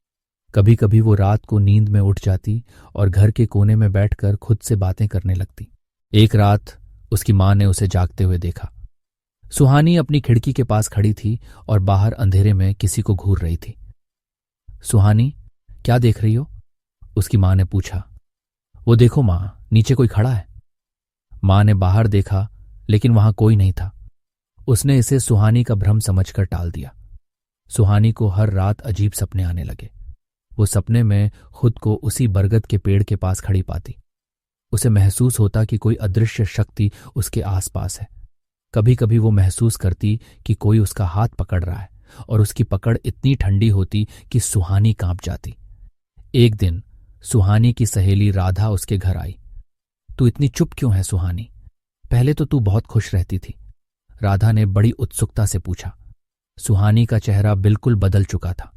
कभी कभी वो रात को नींद में उठ जाती और घर के कोने में बैठकर खुद से बातें करने लगती। एक रात उसकी मां ने उसे जागते हुए देखा। सुहानी अपनी खिड़की के पास खड़ी थी और बाहर अंधेरे में किसी को घूर रही थी। सुहानी, क्या देख रही हो? उसकी मां ने पूछा। वो देखो मां, नीचे कोई खड़ा है। मां ने बाहर देखा, लेकिन वहां कोई नहीं था। उसने इसे सुहानी का भ्रम समझकर टाल दिया। सुहानी को हर रात अजीब सपने आने लगे। वो सपने में खुद को उसी बरगद के पेड़ के पास खड़ी पाती। उसे महसूस होता कि कोई अदृश्य शक्ति उसके आसपास है। कभी कभी वो महसूस करती कि कोई उसका हाथ पकड़ रहा है और उसकी पकड़ इतनी ठंडी होती कि सुहानी कांप जाती। एक दिन सुहानी की सहेली राधा उसके घर आई। तू इतनी चुप क्यों है सुहानी? पहले तो तू बहुत खुश रहती थी, राधा ने बड़ी उत्सुकता से पूछा। सुहानी का चेहरा बिल्कुल बदल चुका था।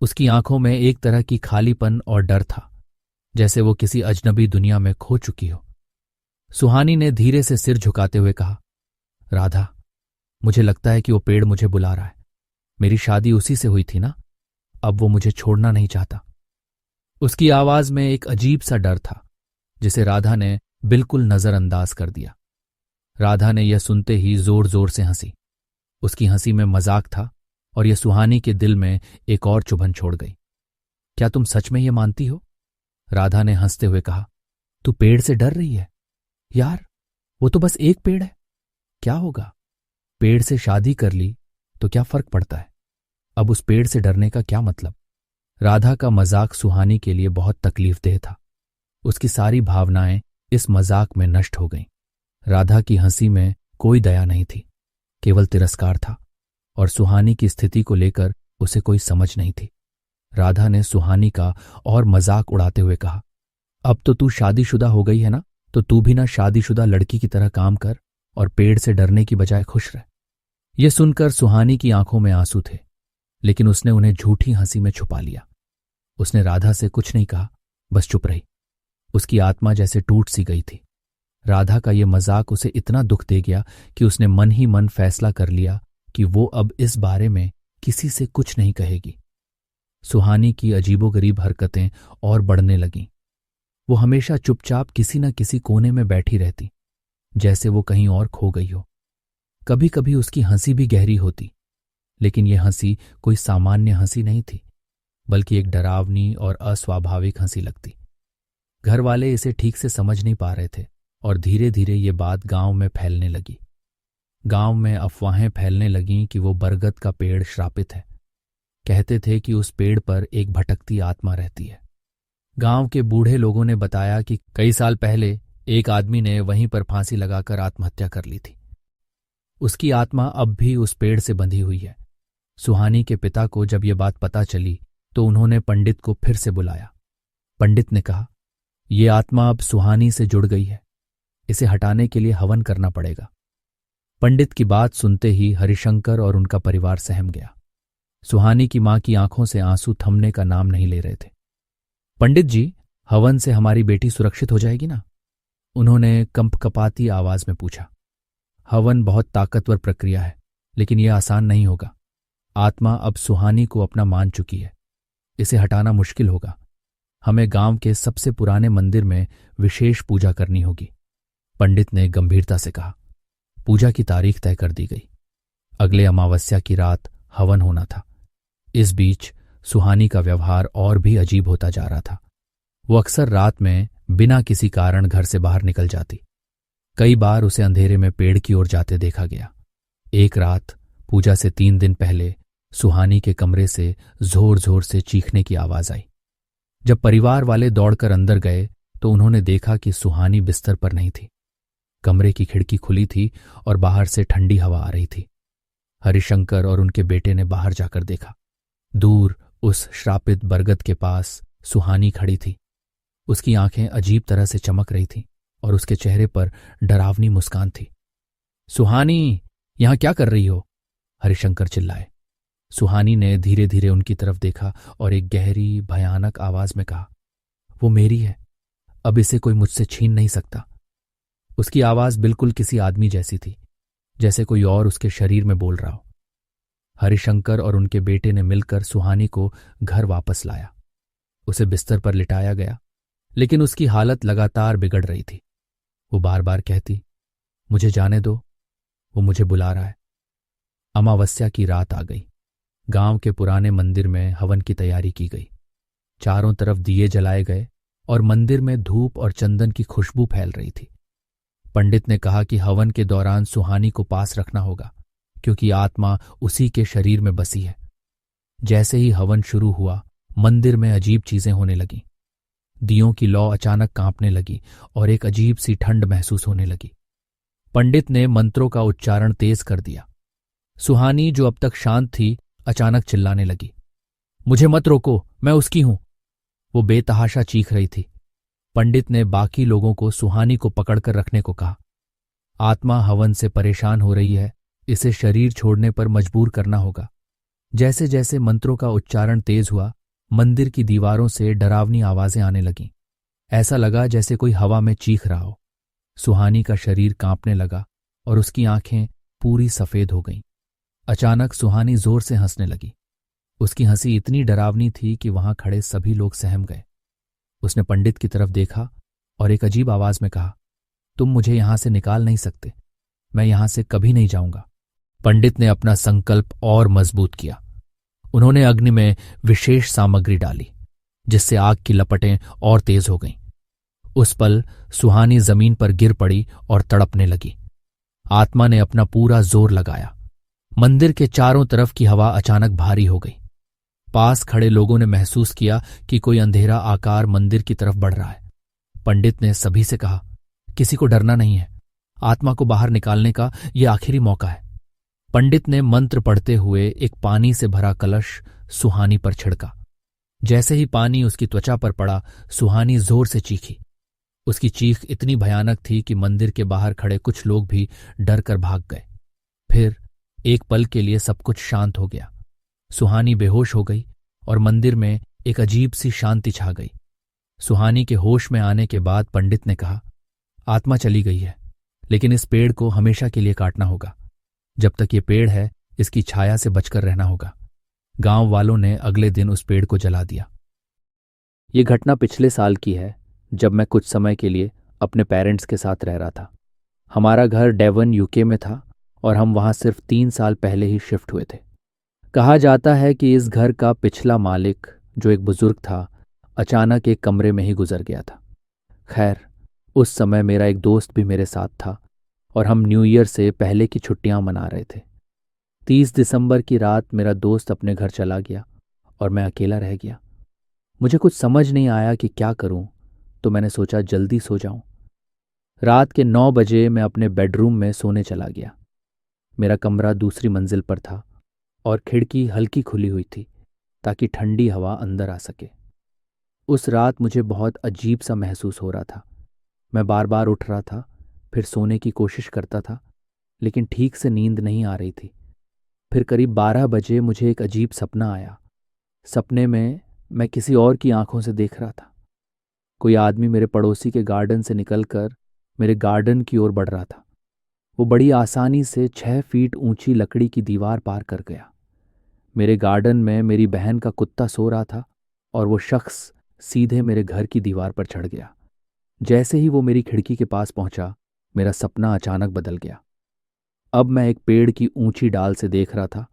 उसकी आंखों में एक तरह की खालीपन और डर था, जैसे वो किसी अजनबी दुनिया में खो चुकी हो। सुहानी ने धीरे से सिर झुकाते हुए कहा, राधा, मुझे लगता है कि वो पेड़ मुझे बुला रहा है। मेरी शादी उसी से हुई थी ना, अब वो मुझे छोड़ना नहीं चाहता। उसकी आवाज में एक अजीब सा डर था, जिसे राधा ने बिल्कुल नजरअंदाज कर दिया। राधा ने यह सुनते ही जोर जोर से हंसी। उसकी हंसी में मजाक था और यह सुहानी के दिल में एक और चुभन छोड़ गई। क्या तुम सच में ये मानती हो? राधा ने हंसते हुए कहा। तू पेड़ से डर रही है? यार, वो तो बस एक पेड़ है, क्या होगा? पेड़ से शादी कर ली तो क्या फर्क पड़ता है? अब उस पेड़ से डरने का क्या मतलब? राधा का मजाक सुहानी के लिए बहुत तकलीफदेह था। उसकी सारी भावनाएं इस मजाक में नष्ट हो गईं। राधा की हंसी में कोई दया नहीं थी, केवल तिरस्कार था, और सुहानी की स्थिति को लेकर उसे कोई समझ नहीं थी। राधा ने सुहानी का और मजाक उड़ाते हुए कहा, अब तो तू शादीशुदा हो गई है ना, तो तू भी ना शादीशुदा लड़की की तरह काम कर और पेड़ से डरने की बजाय खुश रह। यह सुनकर सुहानी की आंखों में आंसू थे, लेकिन उसने उन्हें झूठी हंसी में छुपा लिया। उसने राधा से कुछ नहीं कहा, बस चुप रही। उसकी आत्मा जैसे टूट सी गई थी। राधा का यह मजाक उसे इतना दुख दे गया कि उसने मन ही मन फैसला कर लिया कि वो अब इस बारे में किसी से कुछ नहीं कहेगी। सुहानी की अजीबोगरीब हरकतें और बढ़ने लगीं। वो हमेशा चुपचाप किसी न किसी कोने में बैठी रहती, जैसे वो कहीं और खो गई हो। कभी कभी उसकी हंसी भी गहरी होती, लेकिन यह हंसी कोई सामान्य हंसी नहीं थी, बल्कि एक डरावनी और अस्वाभाविक हंसी लगती। घर वाले इसे ठीक से समझ नहीं पा रहे थे और धीरे धीरे ये बात गांव में फैलने लगी। गांव में अफवाहें फैलने लगीं कि वो बरगद का पेड़ श्रापित है। कहते थे कि उस पेड़ पर एक भटकती आत्मा रहती है। गांव के बूढ़े लोगों ने बताया कि कई साल पहले एक आदमी ने वहीं पर फांसी लगाकर आत्महत्या कर ली थी। उसकी आत्मा अब भी उस पेड़ से बंधी हुई है। सुहानी के पिता को जब ये बात पता चली तो उन्होंने पंडित को फिर से बुलाया। पंडित ने कहा, ये आत्मा अब सुहानी से जुड़ गई है, इसे हटाने के लिए हवन करना पड़ेगा। पंडित की बात सुनते ही हरिशंकर और उनका परिवार सहम गया। सुहानी की मां की आंखों से आंसू थमने का नाम नहीं ले रहे थे। पंडित जी, हवन से हमारी बेटी सुरक्षित हो जाएगी ना? उन्होंने कंपकपाती आवाज में पूछा। हवन बहुत ताकतवर प्रक्रिया है, लेकिन यह आसान नहीं होगा। आत्मा अब सुहानी को अपना मान चुकी है, इसे हटाना मुश्किल होगा। हमें गांव के सबसे पुराने मंदिर में विशेष पूजा करनी होगी, पंडित ने गंभीरता से कहा। पूजा की तारीख तय कर दी गई। अगले अमावस्या की रात हवन होना था। इस बीच सुहानी का व्यवहार और भी अजीब होता जा रहा था। वो अक्सर रात में बिना किसी कारण घर से बाहर निकल जाती। कई बार उसे अंधेरे में पेड़ की ओर जाते देखा गया। एक रात पूजा से 3 दिन पहले सुहानी के कमरे से जोर जोर से चीखने की आवाज आई। जब परिवार वाले दौड़कर अंदर गए तो उन्होंने देखा कि सुहानी बिस्तर पर नहीं थी। कमरे की खिड़की खुली थी और बाहर से ठंडी हवा आ रही थी। हरिशंकर और उनके बेटे ने बाहर जाकर देखा। दूर उस श्रापित बरगद के पास सुहानी खड़ी थी। उसकी आंखें अजीब तरह से चमक रही थीं और उसके चेहरे पर डरावनी मुस्कान थी। सुहानी, यहां क्या कर रही हो? हरिशंकर चिल्लाए। सुहानी ने धीरे धीरे उनकी तरफ देखा और एक गहरी भयानक आवाज में कहा, वो मेरी है, अब इसे कोई मुझसे छीन नहीं सकता। उसकी आवाज बिल्कुल किसी आदमी जैसी थी, जैसे कोई और उसके शरीर में बोल रहा हो। हरिशंकर और उनके बेटे ने मिलकर सुहानी को घर वापस लाया। उसे बिस्तर पर लिटाया गया, लेकिन उसकी हालत लगातार बिगड़ रही थी। वो बार बार कहती, मुझे जाने दो, वो मुझे बुला रहा है। अमावस्या की रात आ गई। गांव के पुराने मंदिर में हवन की तैयारी की गई। चारों तरफ दिए जलाए गए और मंदिर में धूप और चंदन की खुशबू फैल रही थी। पंडित ने कहा कि हवन के दौरान सुहानी को पास रखना होगा, क्योंकि आत्मा उसी के शरीर में बसी है। जैसे ही हवन शुरू हुआ, मंदिर में अजीब चीजें होने लगीं। दियों की लौ अचानक कांपने लगी और एक अजीब सी ठंड महसूस होने लगी। पंडित ने मंत्रों का उच्चारण तेज कर दिया। सुहानी, जो अब तक शांत थी, अचानक चिल्लाने लगी, मुझे मत रोको, मैं उसकी हूं। वो बेतहाशा चीख रही थी। पंडित ने बाकी लोगों को सुहानी को पकड़कर रखने को कहा। आत्मा हवन से परेशान हो रही है, इसे शरीर छोड़ने पर मजबूर करना होगा। जैसे जैसे मंत्रों का उच्चारण तेज हुआ, मंदिर की दीवारों से डरावनी आवाजें आने लगीं। ऐसा लगा जैसे कोई हवा में चीख रहा हो। सुहानी का शरीर कांपने लगा और उसकी आंखें पूरी सफेद हो गईं। अचानक सुहानी जोर से हंसने लगी। उसकी हंसी इतनी डरावनी थी कि वहां खड़े सभी लोग सहम गए। उसने पंडित की तरफ देखा और एक अजीब आवाज में कहा, तुम मुझे यहां से निकाल नहीं सकते, मैं यहां से कभी नहीं जाऊंगा। पंडित ने अपना संकल्प और मजबूत किया। उन्होंने अग्नि में विशेष सामग्री डाली, जिससे आग की लपटें और तेज हो गईं। उस पल सुहानी जमीन पर गिर पड़ी और तड़पने लगी। आत्मा ने अपना पूरा जोर लगाया। मंदिर के चारों तरफ की हवा अचानक भारी हो गई। पास खड़े लोगों ने महसूस किया कि कोई अंधेरा आकार मंदिर की तरफ बढ़ रहा है। पंडित ने सभी से कहा, किसी को डरना नहीं है, आत्मा को बाहर निकालने का यह आखिरी मौका है। पंडित ने मंत्र पढ़ते हुए एक पानी से भरा कलश सुहानी पर छिड़का। जैसे ही पानी उसकी त्वचा पर पड़ा, सुहानी जोर से चीखी। उसकी चीख इतनी भयानक थी कि मंदिर के बाहर खड़े कुछ लोग भी डर कर भाग गए। फिर एक पल के लिए सब कुछ शांत हो गया। सुहानी बेहोश हो गई और मंदिर में एक अजीब सी शांति छा गई। सुहानी के होश में आने के बाद पंडित ने कहा, आत्मा चली गई है, लेकिन इस पेड़ को हमेशा के लिए काटना होगा। जब तक ये पेड़ है, इसकी छाया से बचकर रहना होगा। गांव वालों ने अगले दिन उस पेड़ को जला दिया। ये घटना पिछले साल की है, जब मैं कुछ समय के लिए अपने पेरेंट्स के साथ रह रहा था। हमारा घर डेवन यूके में था और हम वहां सिर्फ 3 साल पहले ही शिफ्ट हुए थे। कहा जाता है कि इस घर का पिछला मालिक, जो एक बुजुर्ग था, अचानक एक कमरे में ही गुजर गया था। खैर, उस समय मेरा एक दोस्त भी मेरे साथ था और हम न्यू ईयर से पहले की छुट्टियां मना रहे थे। 30 दिसंबर की रात मेरा दोस्त अपने घर चला गया और मैं अकेला रह गया। मुझे कुछ समझ नहीं आया कि क्या करूं, तो मैंने सोचा जल्दी सो जाऊं। रात के 9 बजे मैं अपने बेडरूम में सोने चला गया। मेरा कमरा दूसरी मंजिल पर था और खिड़की हल्की खुली हुई थी ताकि ठंडी हवा अंदर आ सके। उस रात मुझे बहुत अजीब सा महसूस हो रहा था। मैं बार बार उठ रहा था, फिर सोने की कोशिश करता था, लेकिन ठीक से नींद नहीं आ रही थी। फिर करीब 12 बजे मुझे एक अजीब सपना आया। सपने में मैं किसी और की आंखों से देख रहा था। कोई आदमी मेरे पड़ोसी के गार्डन से निकलकर मेरे गार्डन की ओर बढ़ रहा था। वो बड़ी आसानी से 6 फीट ऊंची लकड़ी की दीवार पार कर गया। मेरे गार्डन में मेरी बहन का कुत्ता सो रहा था और वो शख्स सीधे मेरे घर की दीवार पर चढ़ गया। जैसे ही वो मेरी खिड़की के पास पहुंचा, मेरा सपना अचानक बदल गया। अब मैं एक पेड़ की ऊंची डाल से देख रहा था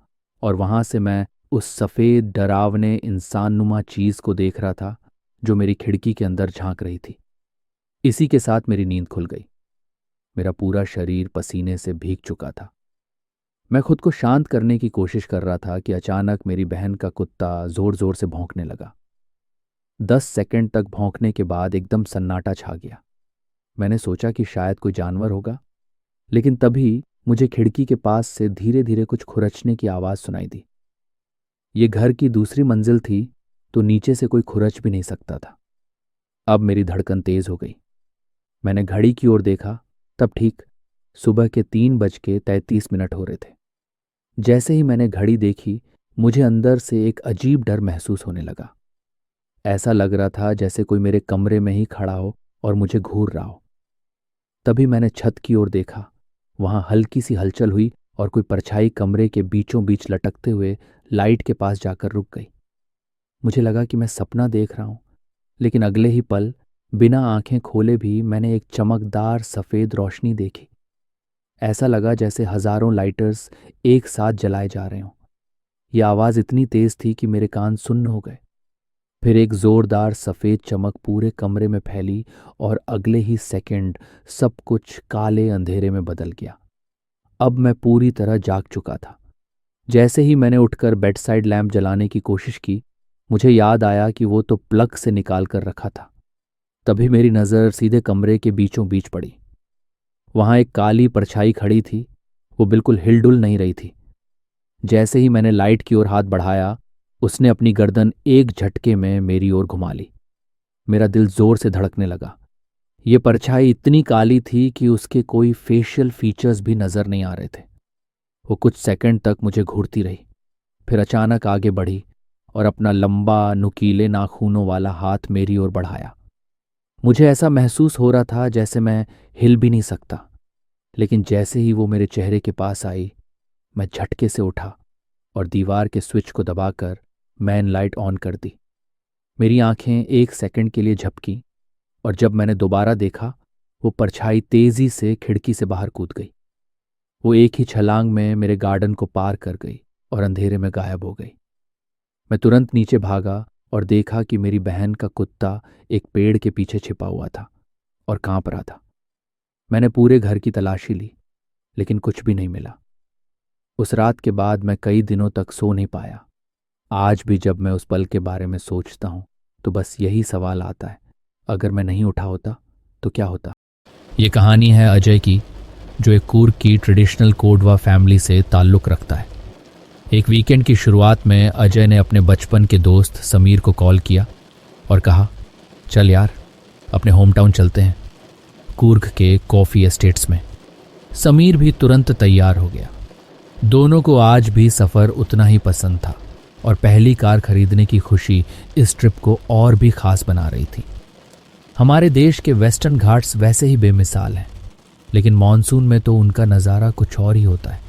और वहां से मैं उस सफेद डरावने इंसाननुमा चीज को देख रहा था जो मेरी खिड़की के अंदर झांक रही थी। इसी के साथ मेरी नींद खुल गई। मेरा पूरा शरीर पसीने से भीग चुका था। मैं खुद को शांत करने की कोशिश कर रहा था कि अचानक मेरी बहन का कुत्ता जोर जोर से भौंकने लगा। 10 सेकंड तक भौंकने के बाद एकदम सन्नाटा छा गया। मैंने सोचा कि शायद कोई जानवर होगा, लेकिन तभी मुझे खिड़की के पास से धीरे धीरे कुछ खुरचने की आवाज सुनाई दी। ये घर की दूसरी मंजिल थी, तो नीचे से कोई खुरच भी नहीं सकता था। अब मेरी धड़कन तेज हो गई। मैंने घड़ी की ओर देखा, तब ठीक सुबह के 3:33 हो रहे थे। जैसे ही मैंने घड़ी देखी, मुझे अंदर से एक अजीब डर महसूस होने लगा। ऐसा लग रहा था जैसे कोई मेरे कमरे में ही खड़ा हो और मुझे घूर रहा हो। तभी मैंने छत की ओर देखा। वहां हल्की सी हलचल हुई और कोई परछाई कमरे के बीचों बीच लटकते हुए लाइट के पास जाकर रुक गई। मुझे लगा कि मैं सपना देख रहा हूं, लेकिन अगले ही पल बिना आंखें खोले भी मैंने एक चमकदार सफेद रोशनी देखी। ऐसा लगा जैसे हजारों लाइटर्स एक साथ जलाए जा रहे हों। यह आवाज इतनी तेज थी कि मेरे कान सुन्न हो गए। फिर एक जोरदार सफेद चमक पूरे कमरे में फैली और अगले ही सेकंड सब कुछ काले अंधेरे में बदल गया। अब मैं पूरी तरह जाग चुका था। जैसे ही मैंने उठकर बेड साइड लैंप जलाने की कोशिश की, मुझे याद आया कि वो तो प्लग से निकाल कर रखा था। तभी मेरी नज़र सीधे कमरे के बीचों बीच पड़ी। वहां एक काली परछाई खड़ी थी। वो बिल्कुल हिलडुल नहीं रही थी। जैसे ही मैंने लाइट की ओर हाथ बढ़ाया, उसने अपनी गर्दन एक झटके में मेरी ओर घुमा ली। मेरा दिल जोर से धड़कने लगा। ये परछाई इतनी काली थी कि उसके कोई फेशियल फीचर्स भी नजर नहीं आ रहे थे। वो कुछ सेकंड तक मुझे घूरती रही, फिर अचानक आगे बढ़ी और अपना लंबा नुकीले नाखूनों वाला हाथ मेरी ओर बढ़ाया। मुझे ऐसा महसूस हो रहा था जैसे मैं हिल भी नहीं सकता, लेकिन जैसे ही वो मेरे चेहरे के पास आई, मैं झटके से उठा और दीवार के स्विच को दबाकर मैन लाइट ऑन कर दी। मेरी आंखें 1 सेकंड के लिए झपकी और जब मैंने दोबारा देखा, वो परछाई तेजी से खिड़की से बाहर कूद गई। वो एक ही छलांग में मेरे गार्डन को पार कर गई और अंधेरे में गायब हो गई। मैं तुरंत नीचे भागा और देखा कि मेरी बहन का कुत्ता एक पेड़ के पीछे छिपा हुआ था और कांप रहा था। मैंने पूरे घर की तलाशी ली, लेकिन कुछ भी नहीं मिला। उस रात के बाद मैं कई दिनों तक सो नहीं पाया। आज भी जब मैं उस पल के बारे में सोचता हूं तो बस यही सवाल आता है, अगर मैं नहीं उठा होता तो क्या होता। ये कहानी है अजय की, जो एक कूर्ग की ट्रेडिशनल कोडवा फैमिली से ताल्लुक़ रखता है। एक वीकेंड की शुरुआत में अजय ने अपने बचपन के दोस्त समीर को कॉल किया और कहा, चल यार अपने होम टाउन चलते हैं, कूर्ग के कॉफ़ी एस्टेट्स में। समीर भी तुरंत तैयार हो गया। दोनों को आज भी सफ़र उतना ही पसंद था और पहली कार खरीदने की खुशी इस ट्रिप को और भी खास बना रही थी। हमारे देश के वेस्टर्न घाट्स वैसे ही बेमिसाल हैं, लेकिन मॉनसून में तो उनका नज़ारा कुछ और ही होता है।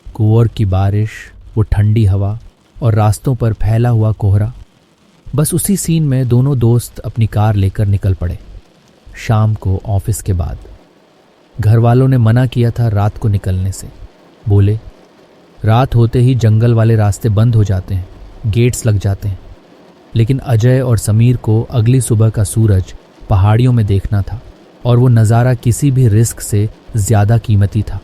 कूर्ग की बारिश, वो ठंडी हवा और रास्तों पर फैला हुआ कोहरा। बस उसी सीन में दोनों दोस्त अपनी कार लेकर निकल पड़े। शाम को ऑफिस के बाद घर वालों ने मना किया था रात को निकलने से। बोले, रात होते ही जंगल वाले रास्ते बंद हो जाते हैं, गेट्स लग जाते हैं। लेकिन अजय और समीर को अगली सुबह का सूरज पहाड़ियों में देखना था और वो नज़ारा किसी भी रिस्क से ज़्यादा कीमती था।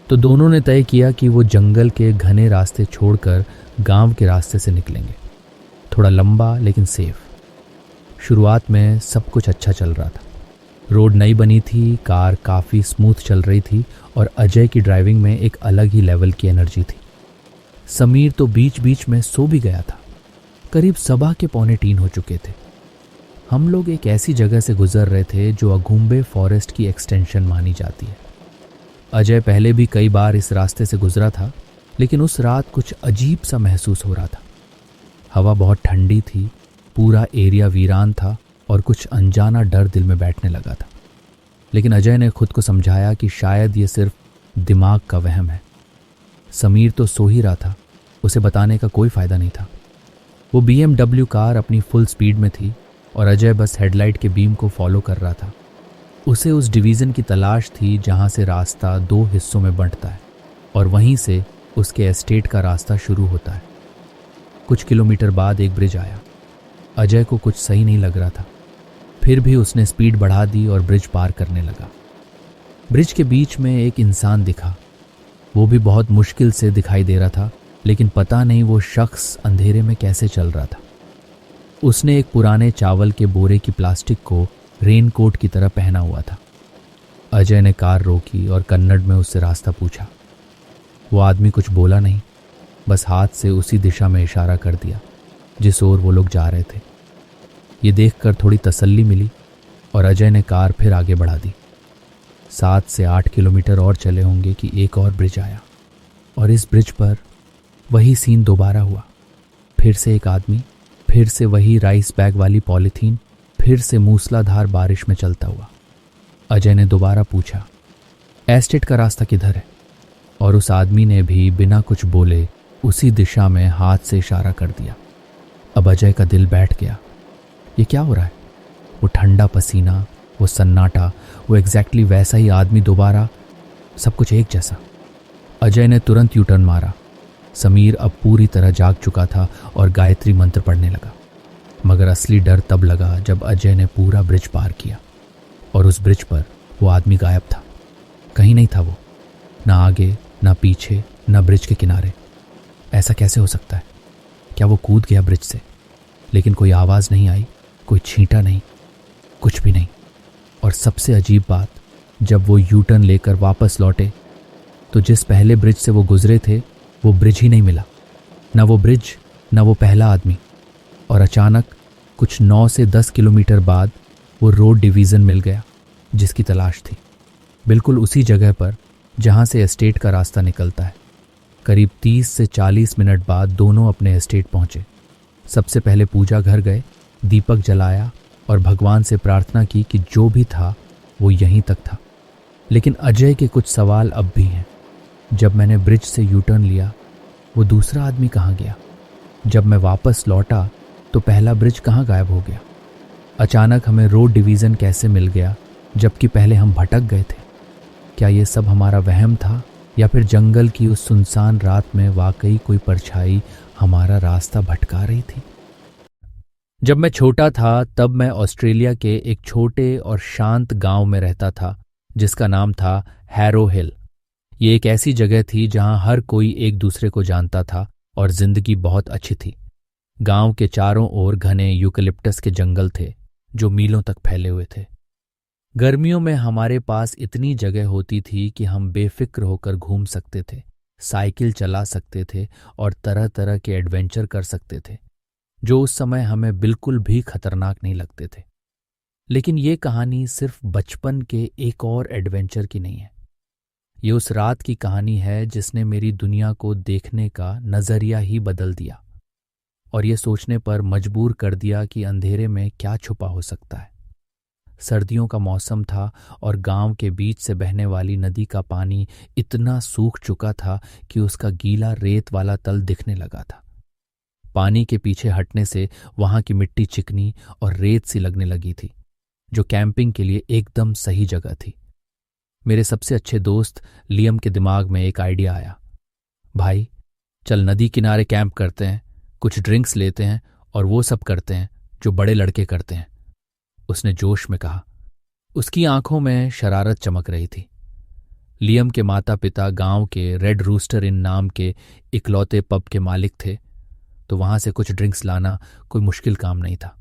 तो दोनों ने तय किया कि वो जंगल के घने रास्ते छोड़कर गांव के रास्ते से निकलेंगे, थोड़ा लंबा लेकिन सेफ। शुरुआत में सब कुछ अच्छा चल रहा था। रोड नई बनी थी, कार काफ़ी स्मूथ चल रही थी और अजय की ड्राइविंग में एक अलग ही लेवल की एनर्जी थी। समीर तो बीच बीच में सो भी गया था। करीब 2:15 हो चुके थे। हम लोग एक ऐसी जगह से गुजर रहे थे जो अगुम्बे फॉरेस्ट की एक्सटेंशन मानी जाती है। अजय पहले भी कई बार इस रास्ते से गुजरा था, लेकिन उस रात कुछ अजीब सा महसूस हो रहा था। हवा बहुत ठंडी थी, पूरा एरिया वीरान था और कुछ अनजाना डर दिल में बैठने लगा था। लेकिन अजय ने खुद को समझाया कि शायद ये सिर्फ दिमाग का वहम है। समीर तो सो ही रहा था, उसे बताने का कोई फ़ायदा नहीं था। वो BMW कार अपनी फुल स्पीड में थी और अजय बस हेडलाइट के बीम को फॉलो कर रहा था। उसे उस डिवीज़न की तलाश थी जहाँ से रास्ता 2 हिस्सों में बंटता है और वहीं से उसके एस्टेट का रास्ता शुरू होता है। कुछ किलोमीटर बाद एक ब्रिज आया। अजय को कुछ सही नहीं लग रहा था, फिर भी उसने स्पीड बढ़ा दी और ब्रिज पार करने लगा। ब्रिज के बीच में एक इंसान दिखा। वो भी बहुत मुश्किल से दिखाई दे रहा था, लेकिन पता नहीं वो शख्स अंधेरे में कैसे चल रहा था। उसने एक पुराने चावल के बोरे की प्लास्टिक को रेनकोट की तरह पहना हुआ था। अजय ने कार रोकी और कन्नड़ में उससे रास्ता पूछा। वो आदमी कुछ बोला नहीं, बस हाथ से उसी दिशा में इशारा कर दिया जिस ओर वो लोग जा रहे थे। ये देखकर थोड़ी तसल्ली मिली और अजय ने कार फिर आगे बढ़ा दी। 7 से 8 किलोमीटर और चले होंगे कि एक और ब्रिज आया और इस ब्रिज पर वही सीन दोबारा हुआ। फिर से एक आदमी, फिर से वही राइस बैग वाली पॉलीथीन, फिर से मूसलाधार बारिश में चलता हुआ। अजय ने दोबारा पूछा, एस्टेट का रास्ता किधर है? और उस आदमी ने भी बिना कुछ बोले उसी दिशा में हाथ से इशारा कर दिया। अब अजय का दिल बैठ गया। ये क्या हो रहा है? वो ठंडा पसीना, वो सन्नाटा, वो एग्जैक्टली वैसा ही आदमी दोबारा, सब कुछ एक जैसा। अजय ने तुरंत यू टर्न मारा। समीर अब पूरी तरह जाग चुका था और गायत्री मंत्र पढ़ने लगा। मगर असली डर तब लगा जब अजय ने पूरा ब्रिज पार किया और उस ब्रिज पर वो आदमी गायब था। कहीं नहीं था वो, ना आगे ना पीछे ना ब्रिज के किनारे। ऐसा कैसे हो सकता है? क्या वो कूद गया ब्रिज से? लेकिन कोई आवाज़ नहीं आई, कोई छींटा नहीं, कुछ भी नहीं। और सबसे अजीब बात, जब वो यू टर्न लेकर वापस लौटे तो जिस पहले ब्रिज से वो गुजरे थे वो ब्रिज ही नहीं मिला। ना वो ब्रिज, ना वो पहला आदमी। और अचानक कुछ 9 से 10 किलोमीटर बाद वो रोड डिवीज़न मिल गया जिसकी तलाश थी, बिल्कुल उसी जगह पर जहाँ से एस्टेट का रास्ता निकलता है। करीब 30 से 40 मिनट बाद दोनों अपने एस्टेट पहुँचे। सबसे पहले पूजा घर गए, दीपक जलाया और भगवान से प्रार्थना की कि जो भी था वो यहीं तक था। लेकिन अजय के कुछ सवाल अब भी हैं। जब मैंने ब्रिज से यू टर्न लिया, वो दूसरा आदमी कहाँ गया? जब मैं वापस लौटा तो पहला ब्रिज कहाँ गायब हो गया? अचानक हमें रोड डिवीज़न कैसे मिल गया जबकि पहले हम भटक गए थे? क्या ये सब हमारा वहम था या फिर जंगल की उस सुनसान रात में वाकई कोई परछाई हमारा रास्ता भटका रही थी? जब मैं छोटा था तब मैं ऑस्ट्रेलिया के एक छोटे और शांत गांव में रहता था जिसका नाम था हैरो हिल। ये एक ऐसी जगह थी जहां हर कोई एक दूसरे को जानता था और जिंदगी बहुत अच्छी थी। गांव के चारों ओर घने यूकलिप्टस के जंगल थे जो मीलों तक फैले हुए थे। गर्मियों में हमारे पास इतनी जगह होती थी कि हम बेफिक्र होकर घूम सकते थे, साइकिल चला सकते थे और तरह तरह के एडवेंचर कर सकते थे जो उस समय हमें बिल्कुल भी खतरनाक नहीं लगते थे। लेकिन ये कहानी सिर्फ बचपन के एक और एडवेंचर की नहीं है। ये उस रात की कहानी है जिसने मेरी दुनिया को देखने का नजरिया ही बदल दिया और ये सोचने पर मजबूर कर दिया कि अंधेरे में क्या छुपा हो सकता है। सर्दियों का मौसम था और गांव के बीच से बहने वाली नदी का पानी इतना सूख चुका था कि उसका गीला रेत वाला तल दिखने लगा था। पानी के पीछे हटने से वहां की मिट्टी चिकनी और रेत सी लगने लगी थी, जो कैंपिंग के लिए एकदम सही जगह थी। मेरे सबसे अच्छे दोस्त लियम के दिमाग में एक आइडिया आया। भाई, चल नदी किनारे कैंप करते हैं, कुछ ड्रिंक्स लेते हैं और वो सब करते हैं जो बड़े लड़के करते हैं, उसने जोश में कहा। उसकी आंखों में शरारत चमक रही थी। लियम के माता पिता गांव के रेड रूस्टर इन नाम के इकलौते पब के मालिक थे, तो वहां से कुछ ड्रिंक्स लाना कोई मुश्किल काम नहीं था।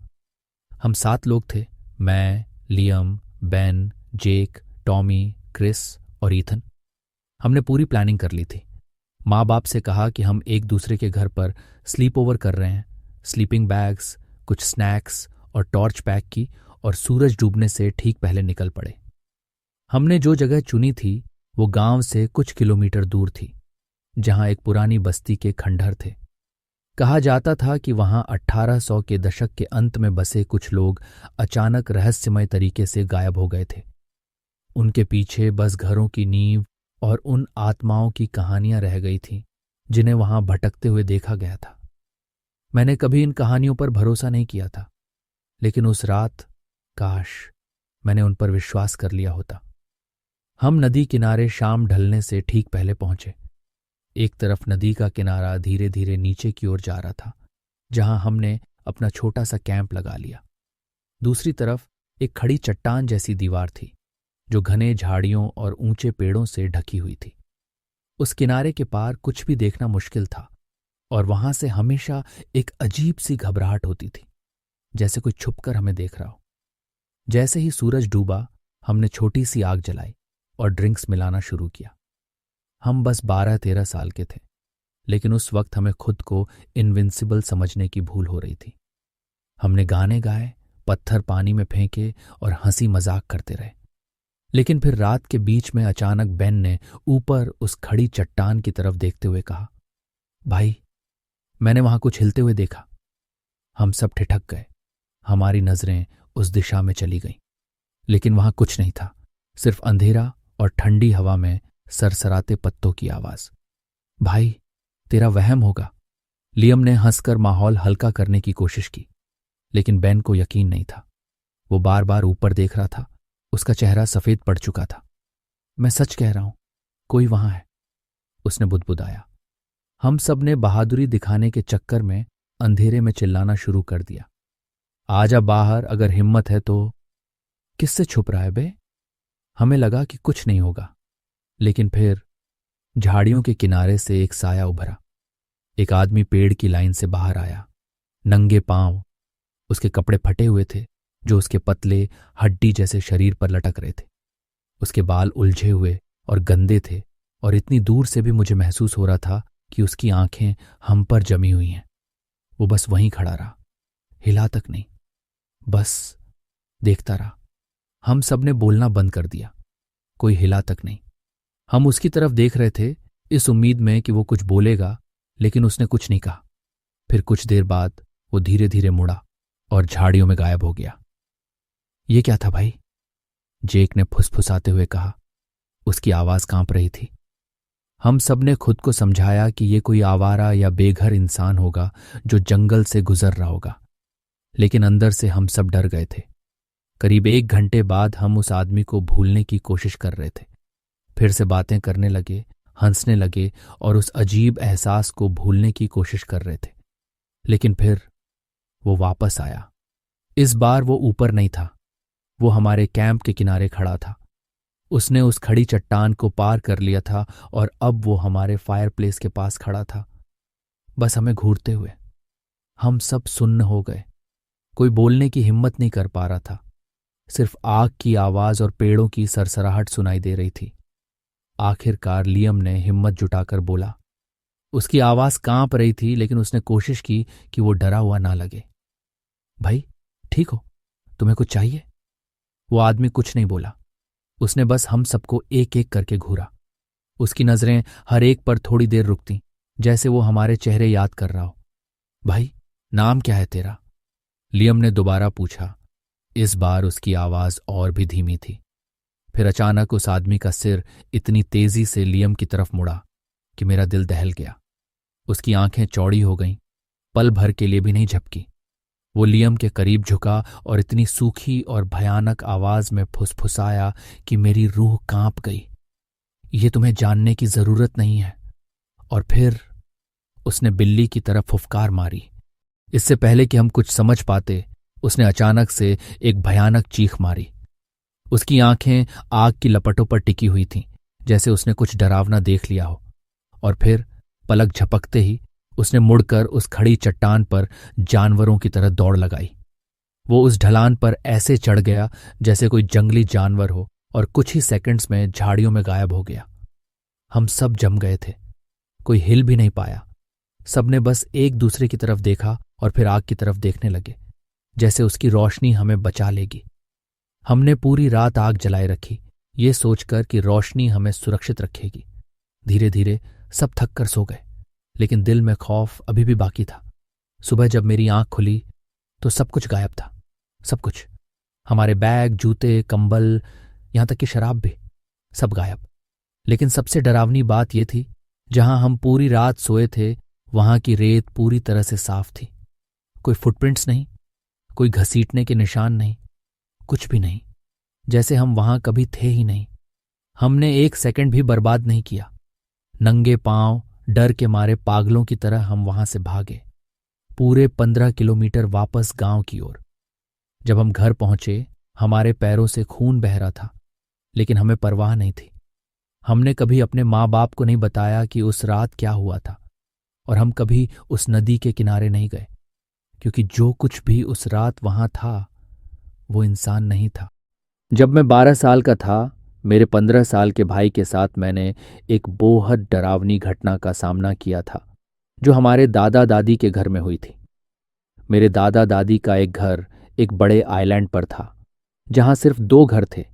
हम 7 लोग थे, मैं, लियम, बेन, जेक, टॉमी, क्रिस और ईथन। हमने पूरी प्लानिंग कर ली थी। माँ बाप से कहा कि हम एक दूसरे के घर पर स्लीप ओवर कर रहे हैं। स्लीपिंग बैग्स, कुछ स्नैक्स और टॉर्च पैक की और सूरज डूबने से ठीक पहले निकल पड़े। हमने जो जगह चुनी थी वो गांव से कुछ किलोमीटर दूर थी, जहां एक पुरानी बस्ती के खंडहर थे। कहा जाता था कि वहां 1800 के दशक के अंत में बसे कुछ लोग अचानक रहस्यमय तरीके से गायब हो गए थे। उनके पीछे बस घरों की नींव और उन आत्माओं की कहानियां रह गई थीं जिन्हें वहां भटकते हुए देखा गया था। मैंने कभी इन कहानियों पर भरोसा नहीं किया था, लेकिन उस रात काश मैंने उन पर विश्वास कर लिया होता। हम नदी किनारे शाम ढलने से ठीक पहले पहुंचे। एक तरफ नदी का किनारा धीरे धीरे नीचे की ओर जा रहा था, जहां हमने अपना छोटा सा कैंप लगा लिया। दूसरी तरफ एक खड़ी चट्टान जैसी दीवार थी जो घने झाड़ियों और ऊंचे पेड़ों से ढकी हुई थी। उस किनारे के पार कुछ भी देखना मुश्किल था और वहां से हमेशा एक अजीब सी घबराहट होती थी, जैसे कोई छुपकर हमें देख रहा हो। जैसे ही सूरज डूबा, हमने छोटी सी आग जलाई और ड्रिंक्स मिलाना शुरू किया। हम बस 12-13 साल के थे, लेकिन उस वक्त हमें खुद को इनविंसिबल समझने की भूल हो रही थी। हमने गाने गाए, पत्थर पानी में फेंके और हंसी मजाक करते रहे। लेकिन फिर रात के बीच में अचानक बेन ने ऊपर उस खड़ी चट्टान की तरफ देखते हुए कहा, भाई, मैंने वहां कुछ हिलते हुए देखा। हम सब ठिठक गए। हमारी नजरें उस दिशा में चली गईं, लेकिन वहां कुछ नहीं था, सिर्फ अंधेरा और ठंडी हवा में सरसराते पत्तों की आवाज। भाई, तेरा वहम होगा। लियम ने हंसकर माहौल हल्का करने की कोशिश की, लेकिन बेन को यकीन नहीं था। वो बार बार ऊपर देख रहा था। उसका चेहरा सफेद पड़ चुका था। मैं सच कह रहा हूं, कोई वहां है, उसने बुदबुदाया। हम सब ने बहादुरी दिखाने के चक्कर में अंधेरे में चिल्लाना शुरू कर दिया, आजा बाहर, अगर हिम्मत है तो। किससे छुप रहा है बे? हमें लगा कि कुछ नहीं होगा, लेकिन फिर झाड़ियों के किनारे से एक साया उभरा। एक आदमी पेड़ की लाइन से बाहर आया, नंगे पांव। उसके कपड़े फटे हुए थे जो उसके पतले हड्डी जैसे शरीर पर लटक रहे थे। उसके बाल उलझे हुए और गंदे थे और इतनी दूर से भी मुझे महसूस हो रहा था कि उसकी आंखें हम पर जमी हुई हैं। वो बस वहीं खड़ा रहा, हिला तक नहीं। बस देखता रहा। हम सब ने बोलना बंद कर दिया, कोई हिला तक नहीं। हम उसकी तरफ देख रहे थे, इस उम्मीद में कि वो कुछ बोलेगा, लेकिन उसने कुछ नहीं कहा। फिर कुछ देर बाद वो धीरे धीरे मुड़ा और झाड़ियों में गायब हो गया। ये क्या था भाई? जेक ने फुसफुसाते हुए कहा। उसकी आवाज कांप रही थी। हम सब ने खुद को समझाया कि ये कोई आवारा या बेघर इंसान होगा जो जंगल से गुजर रहा होगा, लेकिन अंदर से हम सब डर गए थे। करीब 1 घंटे बाद हम उस आदमी को भूलने की कोशिश कर रहे थे। फिर से बातें करने लगे, हंसने लगे और उस अजीब एहसास को भूलने की कोशिश कर रहे थे। लेकिन फिर वो वापस आया। इस बार वो ऊपर नहीं था, वो हमारे कैंप के किनारे खड़ा था। उसने उस खड़ी चट्टान को पार कर लिया था और अब वो हमारे फायरप्लेस के पास खड़ा था, बस हमें घूरते हुए। हम सब सुन्न हो गए। कोई बोलने की हिम्मत नहीं कर पा रहा था। सिर्फ आग की आवाज और पेड़ों की सरसराहट सुनाई दे रही थी। आखिरकार लियम ने हिम्मत जुटाकर बोला। उसकी आवाज कांप रही थी, लेकिन उसने कोशिश की कि वो डरा हुआ ना लगे। भाई ठीक हो? तुम्हें कुछ चाहिए? वो आदमी कुछ नहीं बोला। उसने बस हम सबको एक एक करके घूरा। उसकी नजरें हर एक पर थोड़ी देर रुकती, जैसे वो हमारे चेहरे याद कर रहा हो। भाई नाम क्या है तेरा? लियम ने दोबारा पूछा। इस बार उसकी आवाज और भी धीमी थी। फिर अचानक उस आदमी का सिर इतनी तेजी से लियम की तरफ मुड़ा कि मेरा दिल दहल गया। उसकी आंखें चौड़ी हो गईं, पल भर के लिए भी नहीं झपकी। वो लियम के करीब झुका और इतनी सूखी और भयानक आवाज में फुसफुसाया कि मेरी रूह कांप गई। ये तुम्हें जानने की जरूरत नहीं है। और फिर उसने बिल्ली की तरफ फुफकार मारी। इससे पहले कि हम कुछ समझ पाते, उसने अचानक से एक भयानक चीख मारी। उसकी आंखें आग की लपटों पर टिकी हुई थीं, जैसे उसने कुछ डरावना देख लिया हो। और फिर पलक झपकते ही उसने मुड़कर उस खड़ी चट्टान पर जानवरों की तरह दौड़ लगाई। वो उस ढलान पर ऐसे चढ़ गया जैसे कोई जंगली जानवर हो और कुछ ही सेकंड्स में झाड़ियों में गायब हो गया। हम सब जम गए थे, कोई हिल भी नहीं पाया। सबने बस एक दूसरे की तरफ देखा और फिर आग की तरफ देखने लगे, जैसे उसकी रोशनी हमें बचा लेगी। हमने पूरी रात आग जलाए रखी, ये सोचकर कि रोशनी हमें सुरक्षित रखेगी। धीरे धीरे सब थक कर सो गए, लेकिन दिल में खौफ अभी भी बाकी था। सुबह जब मेरी आंख खुली तो सब कुछ गायब था। सब कुछ, हमारे बैग, जूते, कंबल, यहां तक कि शराब भी, सब गायब। लेकिन सबसे डरावनी बात यह थी, जहां हम पूरी रात सोए थे वहां की रेत पूरी तरह से साफ थी। कोई फुटप्रिंट्स नहीं, कोई घसीटने के निशान नहीं, कुछ भी नहीं, जैसे हम वहां कभी थे ही नहीं। हमने 1 सेकंड भी बर्बाद नहीं किया। नंगे पांव, डर के मारे पागलों की तरह हम वहां से भागे, पूरे 15 किलोमीटर वापस गांव की ओर। जब हम घर पहुंचे, हमारे पैरों से खून बह रहा था, लेकिन हमें परवाह नहीं थी। हमने कभी अपने माँ बाप को नहीं बताया कि उस रात क्या हुआ था, और हम कभी उस नदी के किनारे नहीं गए, क्योंकि जो कुछ भी उस रात वहां था वो इंसान नहीं था। जब मैं 12 साल का था, मेरे 15 साल के भाई के साथ मैंने एक बेहद डरावनी घटना का सामना किया था, जो हमारे दादा दादी के घर में हुई थी। मेरे दादा दादी का एक घर एक बड़े आइलैंड पर था, जहां सिर्फ 2 घर थे,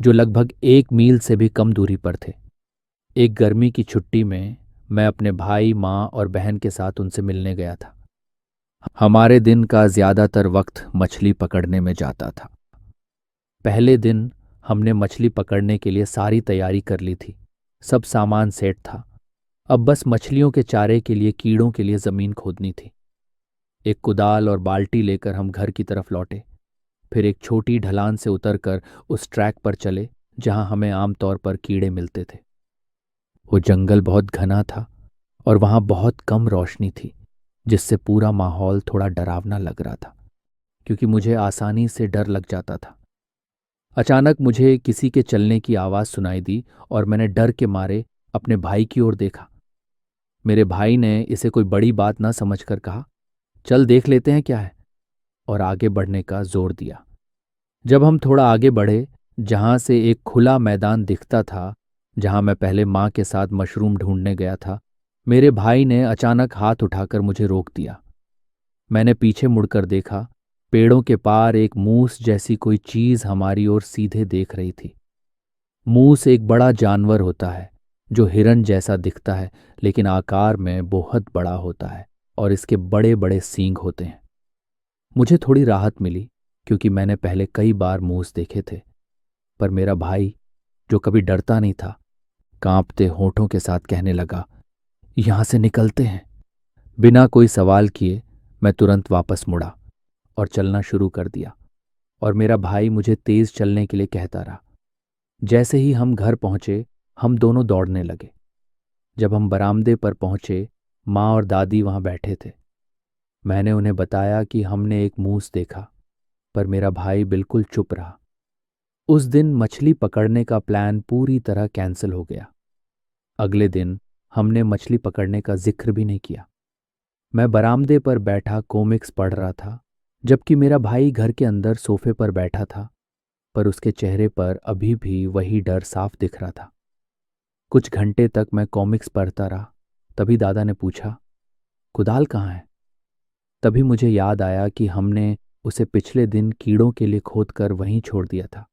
जो लगभग 1 मील से भी कम दूरी पर थे। एक गर्मी की छुट्टी में मैं अपने भाई, माँ और बहन के साथ उनसे मिलने गया था। हमारे दिन का ज्यादातर वक्त मछली पकड़ने में जाता था। पहले दिन हमने मछली पकड़ने के लिए सारी तैयारी कर ली थी, सब सामान सेट था। अब बस मछलियों के चारे के लिए कीड़ों के लिए जमीन खोदनी थी। एक कुदाल और बाल्टी लेकर हम घर की तरफ लौटे, फिर एक छोटी ढलान से उतरकर उस ट्रैक पर चले जहां हमें आमतौर पर कीड़े मिलते थे। वो जंगल बहुत घना था और वहां बहुत कम रोशनी थी, जिससे पूरा माहौल थोड़ा डरावना लग रहा था, क्योंकि मुझे आसानी से डर लग जाता था। अचानक मुझे किसी के चलने की आवाज सुनाई दी और मैंने डर के मारे अपने भाई की ओर देखा। मेरे भाई ने इसे कोई बड़ी बात ना समझकर कहा, चल देख लेते हैं क्या है, और आगे बढ़ने का जोर दिया। जब हम थोड़ा आगे बढ़े, जहां से एक खुला मैदान दिखता था, जहां मैं पहले माँ के साथ मशरूम ढूंढने गया था, मेरे भाई ने अचानक हाथ उठाकर मुझे रोक दिया। मैंने पीछे मुड़कर देखा पेड़ों के पार एक मूस जैसी कोई चीज हमारी ओर सीधे देख रही थी। मूस एक बड़ा जानवर होता है जो हिरन जैसा दिखता है, लेकिन आकार में बहुत बड़ा होता है और इसके बड़े बड़े सींग होते हैं। मुझे थोड़ी राहत मिली क्योंकि मैंने पहले कई बार मूस देखे थे, पर मेरा भाई, जो कभी डरता नहीं था, कांपते होठों के साथ कहने लगा, यहां से निकलते हैं। बिना कोई सवाल किए मैं तुरंत वापस मुड़ा और चलना शुरू कर दिया, और मेरा भाई मुझे तेज चलने के लिए कहता रहा। जैसे ही हम घर पहुंचे, हम दोनों दौड़ने लगे। जब हम बरामदे पर पहुंचे, माँ और दादी वहां बैठे थे। मैंने उन्हें बताया कि हमने एक मूस देखा, पर मेरा भाई बिल्कुल चुप रहा। उस दिन मछली पकड़ने का प्लान पूरी तरह कैंसिल हो गया। अगले दिन हमने मछली पकड़ने का जिक्र भी नहीं किया। मैं बरामदे पर बैठा कॉमिक्स पढ़ रहा था, जबकि मेरा भाई घर के अंदर सोफे पर बैठा था, पर उसके चेहरे पर अभी भी वही डर साफ दिख रहा था। कुछ घंटे तक मैं कॉमिक्स पढ़ता रहा। तभी दादा ने पूछा, कुदाल कहाँ है? तभी मुझे याद आया कि हमने उसे पिछले दिन कीड़ों के लिए खोद कर वहीं छोड़ दिया था।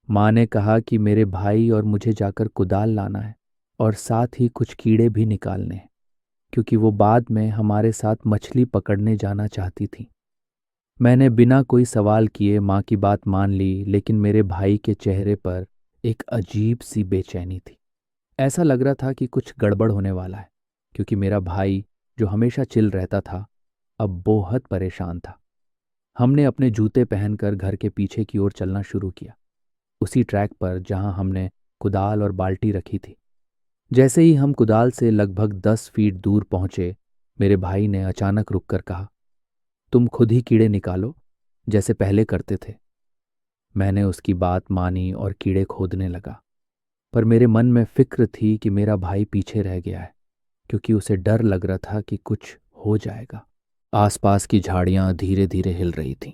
माँ ने कहा कि मेरे भाई और मुझे जाकर कुदाल लाना है और साथ ही कुछ कीड़े भी निकालने हैं, क्योंकि वो बाद में हमारे साथ मछली पकड़ने जाना चाहती थी। मैंने बिना कोई सवाल किए माँ की बात मान ली, लेकिन मेरे भाई के चेहरे पर एक अजीब सी बेचैनी थी। ऐसा लग रहा था कि कुछ गड़बड़ होने वाला है, क्योंकि मेरा भाई, जो हमेशा चिल रहता था, अब बहुत परेशान था। हमने अपने जूते पहनकर घर के पीछे की ओर चलना शुरू किया, उसी ट्रैक पर जहां हमने कुदाल और बाल्टी रखी थी। जैसे ही हम कुदाल से लगभग 10 फीट दूर पहुंचे, मेरे भाई ने अचानक रुककर कहा, तुम खुद ही कीड़े निकालो, जैसे पहले करते थे। मैंने उसकी बात मानी और कीड़े खोदने लगा, पर मेरे मन में फिक्र थी कि मेरा भाई पीछे रह गया है, क्योंकि उसे डर लग रहा था कि कुछ हो जाएगा। आसपास की झाड़ियां धीरे धीरे हिल रही थीं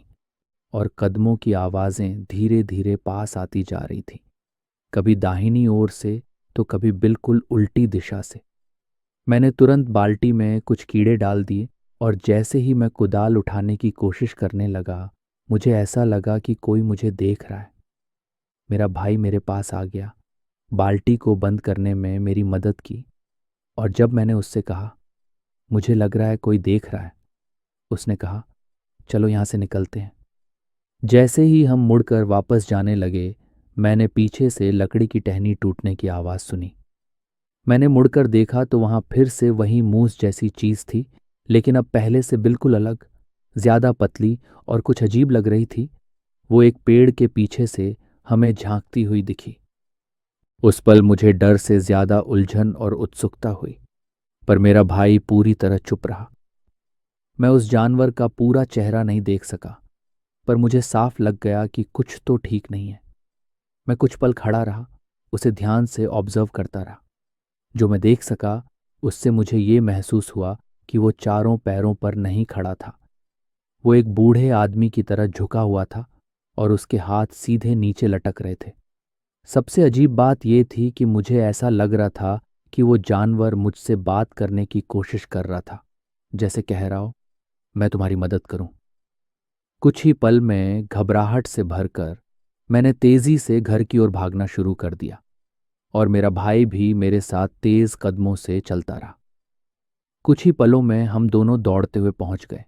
और कदमों की आवाजें धीरे धीरे पास आती जा रही थीं, कभी दाहिनी ओर से तो कभी बिल्कुल उल्टी दिशा से। मैंने तुरंत बाल्टी में कुछ कीड़े डाल दिए, और जैसे ही मैं कुदाल उठाने की कोशिश करने लगा, मुझे ऐसा लगा कि कोई मुझे देख रहा है। मेरा भाई मेरे पास आ गया, बाल्टी को बंद करने में मेरी मदद की, और जब मैंने उससे कहा, मुझे लग रहा है कोई देख रहा है, उसने कहा, चलो यहां से निकलते हैं। जैसे ही हम मुड़कर वापस जाने लगे, मैंने पीछे से लकड़ी की टहनी टूटने की आवाज सुनी। मैंने मुड़कर देखा तो वहां फिर से वही मूस जैसी चीज थी, लेकिन अब पहले से बिल्कुल अलग, ज्यादा पतली और कुछ अजीब लग रही थी। वो एक पेड़ के पीछे से हमें झांकती हुई दिखी। उस पल मुझे डर से ज्यादा उलझन और उत्सुकता हुई, पर मेरा भाई पूरी तरह चुप रहा। मैं उस जानवर का पूरा चेहरा नहीं देख सका, पर मुझे साफ लग गया कि कुछ तो ठीक नहीं है। मैं कुछ पल खड़ा रहा, उसे ध्यान से ऑब्जर्व करता रहा। जो मैं देख सका, उससे मुझे ये महसूस हुआ कि वो चारों पैरों पर नहीं खड़ा था। वो एक बूढ़े आदमी की तरह झुका हुआ था और उसके हाथ सीधे नीचे लटक रहे थे। सबसे अजीब बात यह थी कि मुझे ऐसा लग रहा था कि वो जानवर मुझसे बात करने की कोशिश कर रहा था, जैसे कह रहा हो, मैं तुम्हारी मदद करूं। कुछ ही पल में घबराहट से भरकर मैंने तेजी से घर की ओर भागना शुरू कर दिया, और मेरा भाई भी मेरे साथ तेज कदमों से चलता रहा। कुछ ही पलों में हम दोनों दौड़ते हुए पहुंच गए।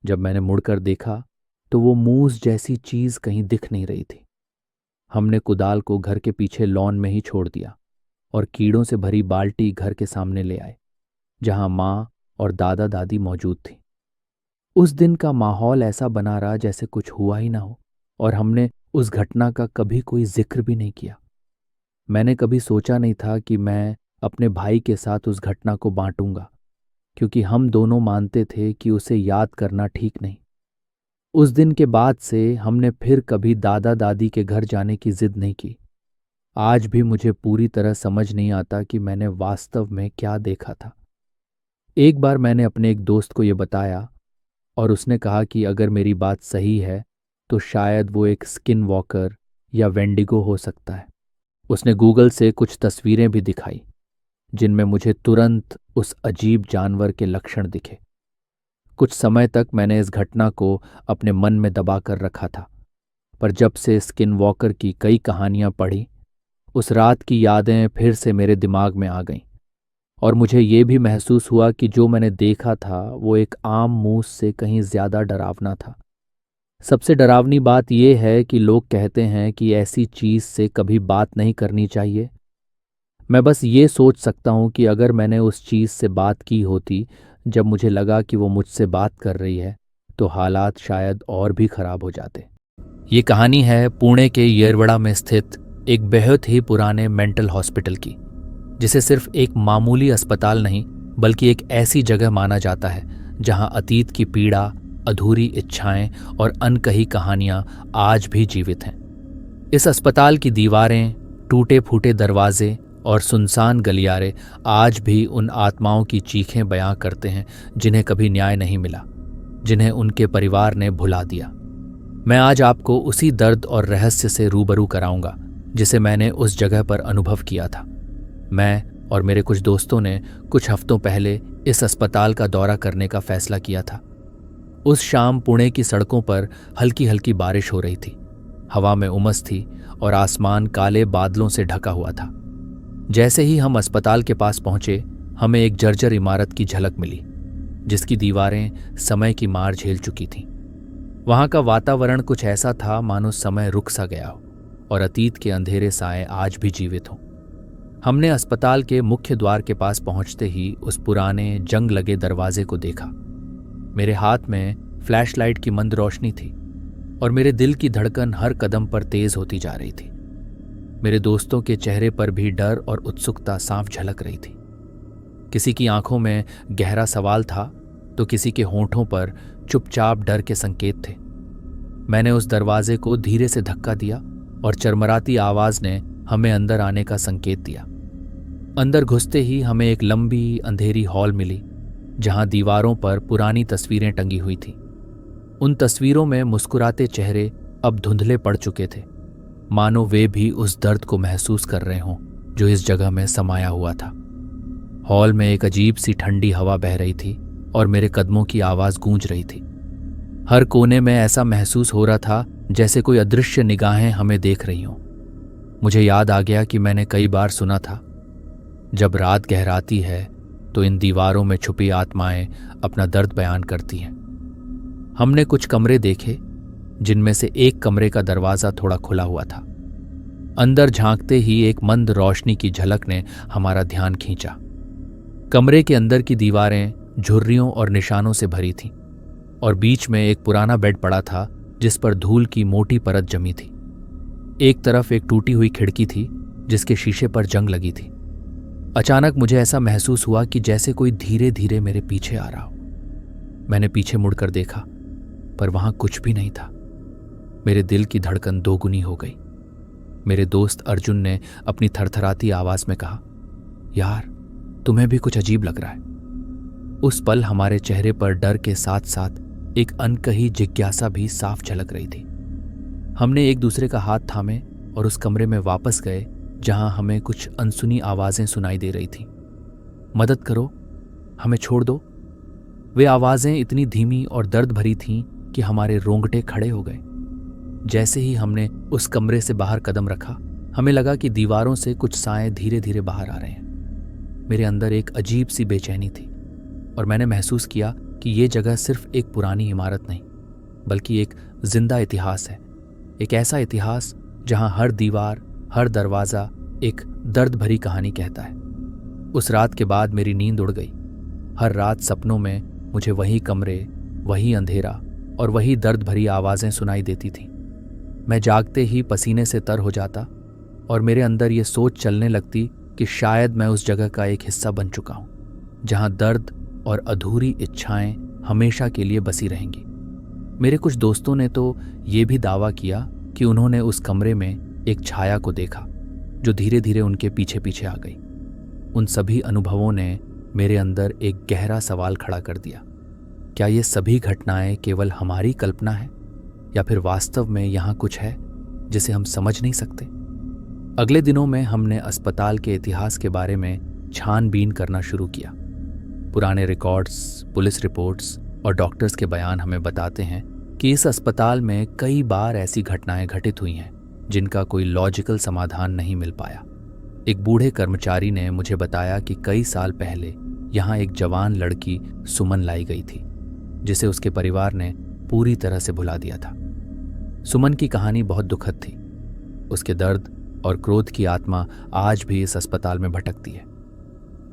जब मैंने मुड़कर देखा तो वो मूस जैसी चीज कहीं दिख नहीं रही थी। हमने कुदाल को घर के पीछे लॉन में ही छोड़ दिया और कीड़ों से भरी बाल्टी घर के सामने ले आए, जहां माँ और दादा दादी मौजूद थी। उस दिन का माहौल ऐसा बना रहा जैसे कुछ हुआ ही ना हो, और हमने उस घटना का कभी कोई जिक्र भी नहीं किया। मैंने कभी सोचा नहीं था कि मैं अपने भाई के साथ उस घटना को बांटूंगा, क्योंकि हम दोनों मानते थे कि उसे याद करना ठीक नहीं। उस दिन के बाद से हमने फिर कभी दादा दादी के घर जाने की जिद नहीं की। आज भी मुझे पूरी तरह समझ नहीं आता कि मैंने वास्तव में क्या देखा था। एक बार मैंने अपने एक दोस्त को यह बताया, और उसने कहा कि अगर मेरी बात सही है तो शायद वो एक स्किन वॉकर या वेंडिगो हो सकता है। उसने गूगल से कुछ तस्वीरें भी दिखाई, जिनमें मुझे तुरंत उस अजीब जानवर के लक्षण दिखे। कुछ समय तक मैंने इस घटना को अपने मन में दबा कर रखा था, पर जब से स्किन वॉकर की कई कहानियां पढ़ी, उस रात की यादें फिर से मेरे दिमाग में आ गईं और मुझे ये भी महसूस हुआ कि जो मैंने देखा था वो एक आम मूस से कहीं ज्यादा डरावना था। सबसे डरावनी बात यह है कि लोग कहते हैं कि ऐसी चीज से कभी बात नहीं करनी चाहिए। मैं बस ये सोच सकता हूँ कि अगर मैंने उस चीज से बात की होती जब मुझे लगा कि वो मुझसे बात कर रही है, तो हालात शायद और भी खराब हो जाते। ये कहानी है पुणे के येरवड़ा में स्थित एक बेहद ही पुराने मेंटल हॉस्पिटल की, जिसे सिर्फ एक मामूली अस्पताल नहीं बल्कि एक ऐसी जगह माना जाता है जहां अतीत की पीड़ा, अधूरी इच्छाएं और अनकही कहानियां आज भी जीवित हैं। इस अस्पताल की दीवारें, टूटे फूटे दरवाजे और सुनसान गलियारे आज भी उन आत्माओं की चीखें बयां करते हैं जिन्हें कभी न्याय नहीं मिला, जिन्हें उनके परिवार ने भुला दिया। मैं आज आपको उसी दर्द और रहस्य से रूबरू कराऊंगा जिसे मैंने उस जगह पर अनुभव किया था। मैं और मेरे कुछ दोस्तों ने कुछ हफ्तों पहले इस अस्पताल का दौरा करने का फैसला किया था। उस शाम पुणे की सड़कों पर हल्की हल्की बारिश हो रही थी, हवा में उमस थी और आसमान काले बादलों से ढका हुआ था। जैसे ही हम अस्पताल के पास पहुंचे, हमें एक जर्जर इमारत की झलक मिली जिसकी दीवारें समय की मार झेल चुकी थीं। वहां का वातावरण कुछ ऐसा था मानो समय रुक सा गया हो और अतीत के अंधेरे साए आज भी जीवित हों। हमने अस्पताल के मुख्य द्वार के पास पहुंचते ही उस पुराने जंग लगे दरवाजे को देखा। मेरे हाथ में फ्लैशलाइट की मंद रोशनी थी और मेरे दिल की धड़कन हर कदम पर तेज होती जा रही थी। मेरे दोस्तों के चेहरे पर भी डर और उत्सुकता साफ झलक रही थी। किसी की आंखों में गहरा सवाल था तो किसी के होंठों पर चुपचाप डर के संकेत थे। मैंने उस दरवाजे को धीरे से धक्का दिया और चरमराती आवाज ने हमें अंदर आने का संकेत दिया। अंदर घुसते ही हमें एक लंबी अंधेरी हॉल मिली जहां दीवारों पर पुरानी तस्वीरें टंगी हुई थीं। उन तस्वीरों में मुस्कुराते चेहरे अब धुंधले पड़ चुके थे, मानो वे भी उस दर्द को महसूस कर रहे हों जो इस जगह में समाया हुआ था। हॉल में एक अजीब सी ठंडी हवा बह रही थी और मेरे कदमों की आवाज गूंज रही थी। हर कोने में ऐसा महसूस हो रहा था जैसे कोई अदृश्य निगाहें हमें देख रही हों। मुझे याद आ गया कि मैंने कई बार सुना था, जब रात गहराती है तो इन दीवारों में छुपी आत्माएं अपना दर्द बयान करती हैं। हमने कुछ कमरे देखे जिनमें से एक कमरे का दरवाजा थोड़ा खुला हुआ था। अंदर झांकते ही एक मंद रोशनी की झलक ने हमारा ध्यान खींचा। कमरे के अंदर की दीवारें झुर्रियों और निशानों से भरी थीं और बीच में एक पुराना बेड पड़ा था जिस पर धूल की मोटी परत जमी थी। एक तरफ एक टूटी हुई खिड़की थी जिसके शीशे पर जंग लगी थी। अचानक मुझे ऐसा महसूस हुआ कि जैसे कोई धीरे धीरे मेरे पीछे आ रहा हो। मैंने पीछे मुड़कर देखा, पर वहां कुछ भी नहीं था। मेरे दिल की धड़कन दोगुनी हो गई। मेरे दोस्त अर्जुन ने अपनी थरथराती आवाज में कहा, यार, तुम्हें भी कुछ अजीब लग रहा है। उस पल हमारे चेहरे पर डर के साथ साथ एक अनकही जिज्ञासा भी साफ झलक रही थी। हमने एक दूसरे का हाथ थामे और उस कमरे में वापस गए जहां हमें कुछ अनसुनी आवाजें सुनाई दे रही थीं। मदद करो, हमें छोड़ दो। वे आवाजें इतनी धीमी और दर्द भरी थीं कि हमारे रोंगटे खड़े हो गए। जैसे ही हमने उस कमरे से बाहर कदम रखा, हमें लगा कि दीवारों से कुछ साए धीरे धीरे बाहर आ रहे हैं। मेरे अंदर एक अजीब सी बेचैनी थी और मैंने महसूस किया कि ये जगह सिर्फ एक पुरानी इमारत नहीं बल्कि एक जिंदा इतिहास है। एक ऐसा इतिहास जहां हर दीवार, हर दरवाजा एक दर्द भरी कहानी कहता है। उस रात के बाद मेरी नींद उड़ गई। हर रात सपनों में मुझे वही कमरे, वही अंधेरा और वही दर्द भरी आवाजें सुनाई देती थीं। मैं जागते ही पसीने से तर हो जाता और मेरे अंदर ये सोच चलने लगती कि शायद मैं उस जगह का एक हिस्सा बन चुका हूं जहां दर्द और अधूरी इच्छाएं हमेशा के लिए बसी रहेंगी। मेरे कुछ दोस्तों ने तो ये भी दावा किया कि उन्होंने उस कमरे में एक छाया को देखा जो धीरे धीरे उनके पीछे पीछे आ गई। उन सभी अनुभवों ने मेरे अंदर एक गहरा सवाल खड़ा कर दिया, क्या ये सभी घटनाएं केवल हमारी कल्पना है या फिर वास्तव में यहाँ कुछ है जिसे हम समझ नहीं सकते। अगले दिनों में हमने अस्पताल के इतिहास के बारे में छानबीन करना शुरू किया। पुराने रिकॉर्ड्स, पुलिस रिपोर्ट्स और डॉक्टर्स के बयान हमें बताते हैं कि इस अस्पताल में कई बार ऐसी घटनाएं घटित हुई हैं जिनका कोई लॉजिकल समाधान नहीं मिल पाया। एक बूढ़े कर्मचारी ने मुझे बताया कि कई साल पहले यहाँ एक जवान लड़की सुमन लाई गई थी, जिसे उसके परिवार ने पूरी तरह से भुला दिया था। सुमन की कहानी बहुत दुखद थी। उसके दर्द और क्रोध की आत्मा आज भी इस अस्पताल में भटकती है।